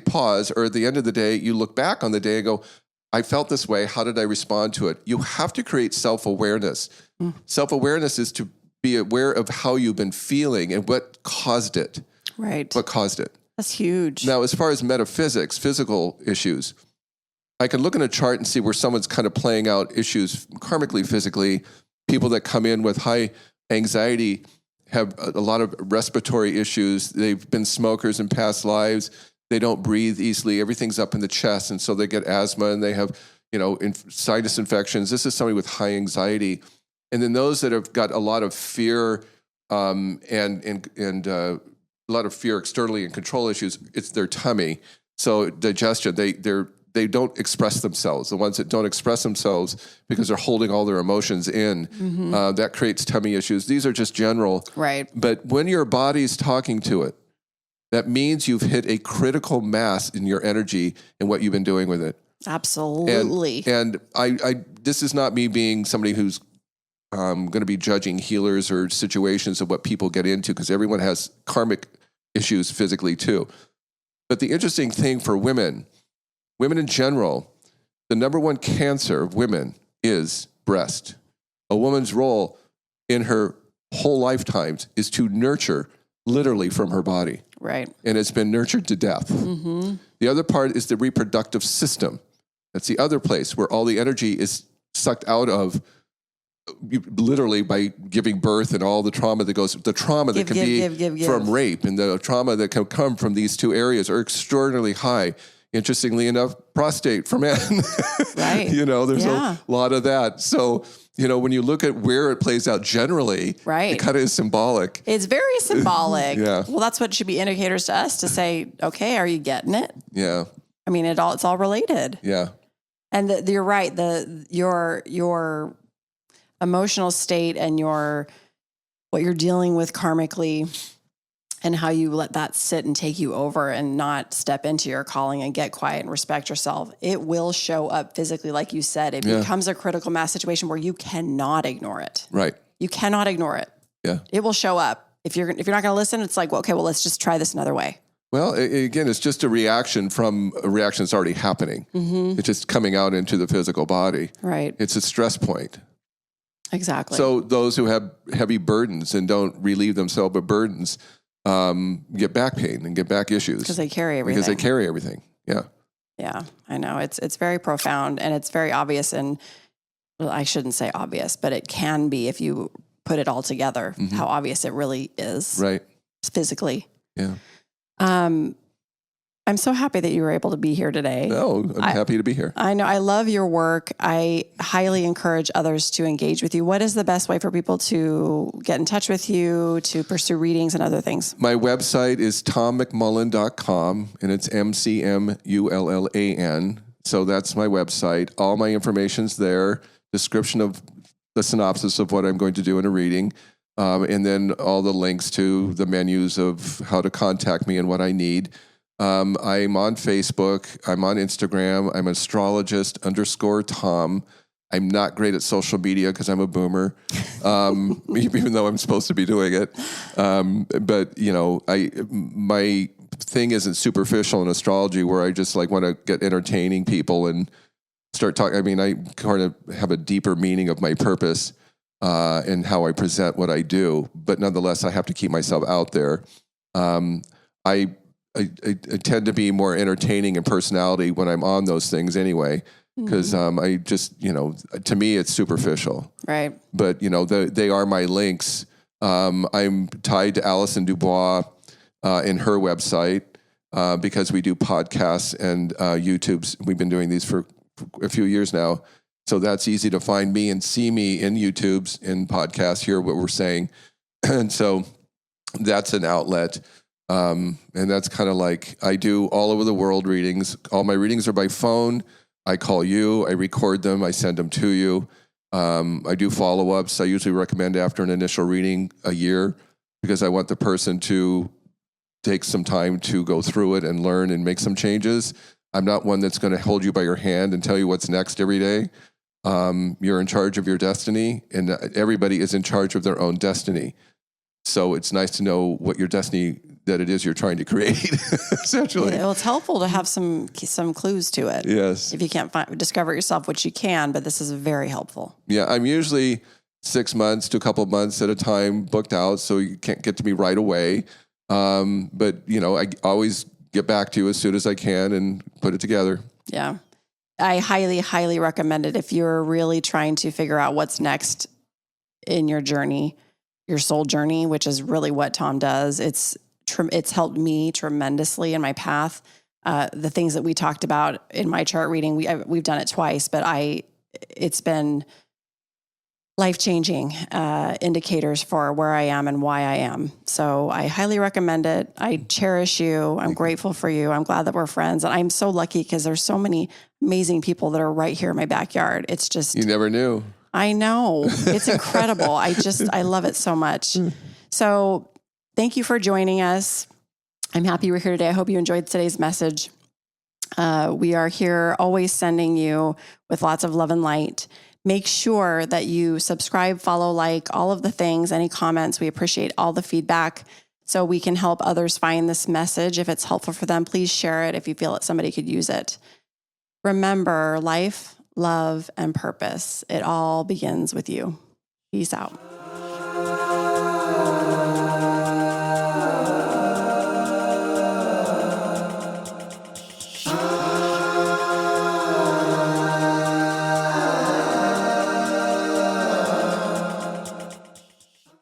pause, or at the end of the day you look back on the day and go, I felt this way. How did I respond to it? You have to create self-awareness. Self-awareness is to be aware of how you've been feeling and what caused it. Right. What caused it. That's huge. Now, as far as metaphysics, physical issues, I can look in a chart and see where someone's kind of playing out issues karmically, physically. People that come in with high anxiety have a lot of respiratory issues. They've been smokers in past lives. They don't breathe easily. Everything's up in the chest. And so they get asthma, and they have, sinus infections. This is somebody with high anxiety. And then those that have got a lot of fear and a lot of fear externally and control issues, it's their tummy. So digestion, they don't express themselves. The ones that don't express themselves because they're holding all their emotions in, that creates tummy issues. These are just general. Right. But when your body's talking to it, that means you've hit a critical mass in your energy and what you've been doing with it. Absolutely. And I this is not me being somebody who's going to be judging healers or situations of what people get into, because everyone has karmic issues physically too. But the interesting thing for women in general, the number one cancer of women is breast. A woman's role in her whole lifetimes is to nurture literally from her body. Right. And it's been nurtured to death. The other part is the reproductive system. That's the other place where all the energy is sucked out of, literally by giving birth and all the trauma that goes, the trauma that can be from rape and the trauma that can come from these two areas are extraordinarily high. Interestingly enough, prostate for men. Right. There's a lot of that. So, when you look at where it plays out generally, it kind of is symbolic. It's very symbolic. Yeah. Well, that's what should be indicators to us to say, okay, are you getting it? Yeah. I mean, it's all related. Yeah. And you're right. Your emotional state and what you're dealing with karmically, and how you let that sit and take you over and not step into your calling and get quiet and respect yourself. It will show up physically. Like you said, it becomes a critical mass situation where you cannot ignore it. Right. You cannot ignore it. Yeah. It will show up. If you're not going to listen, it's like, well, okay, well, let's just try this another way. Well, again, it's just a reaction from a reaction that's already happening. It's just coming out into the physical body. Right. It's a stress point. Exactly. So those who have heavy burdens and don't relieve themselves of burdens, get back pain and get back issues. Because they carry everything. Yeah. Yeah, I know. It's very profound, and it's very obvious. And well, I shouldn't say obvious, but it can be if you put it all together, how obvious it really is. Right. Physically. Yeah. I'm so happy that you were able to be here today. No, I'm happy to be here. I know. I love your work. I highly encourage others to engage with you. What is the best way for people to get in touch with you, to pursue readings and other things? My website is tommcmullan.com, and it's McMullan. So that's my website. All my information's there. Description of the synopsis of what I'm going to do in a reading. And then all the links to the menus of how to contact me and what I need. I'm on Facebook. I'm on Instagram. I'm astrologist_Tom. I'm not great at social media because I'm a boomer, even though I'm supposed to be doing it. But my thing isn't superficial in astrology, where I just want to get entertaining people and start talking. I mean, I kind of have a deeper meaning of my purpose and how I present what I do. But nonetheless, I have to keep myself out there. I tend to be more entertaining in personality when I'm on those things anyway, because I just, to me, it's superficial. Right. But, they are my links. I'm tied to Alison Dubois in her website because we do podcasts and YouTubes. We've been doing these for a few years now. So that's easy to find me and see me in YouTubes, in podcasts, hear what we're saying. And so that's an outlet. And that's kind of like, I do all over the world readings. All my readings are by phone. I call you, I record them, I send them to you. I do follow-ups. I usually recommend after an initial reading a year, because I want the person to take some time to go through it and learn and make some changes. I'm not one that's going to hold you by your hand and tell you what's next every day. You're in charge of your destiny, and everybody is in charge of their own destiny. So it's nice to know what your destiny that it is you're trying to create, essentially. Yeah, well, it's helpful to have some clues to it. Yes. If you can't discover it yourself, which you can, but this is very helpful. Yeah, I'm usually 6 months to a couple of months at a time booked out, so you can't get to me right away. But, I always get back to you as soon as I can and put it together. Yeah. I highly, highly recommend it if you're really trying to figure out what's next in your journey, your soul journey, which is really what Tom does. It's helped me tremendously in my path. The things that we talked about in my chart reading, we've done it twice, but it's been life-changing indicators for where I am and why I am. So I highly recommend it. I cherish you. I'm grateful for you. I'm glad that we're friends. And I'm so lucky because there's so many amazing people that are right here in my backyard. It's just... You never knew. I know. It's incredible. I love it so much. So thank you for joining us. I'm happy you're here today. I hope you enjoyed today's message. We are here always sending you with lots of love and light. Make sure that you subscribe, follow, like, all of the things, any comments. We appreciate all the feedback so we can help others find this message. If it's helpful for them, please share it if you feel that somebody could use it. Remember, life, love, and purpose. It all begins with you. Peace out.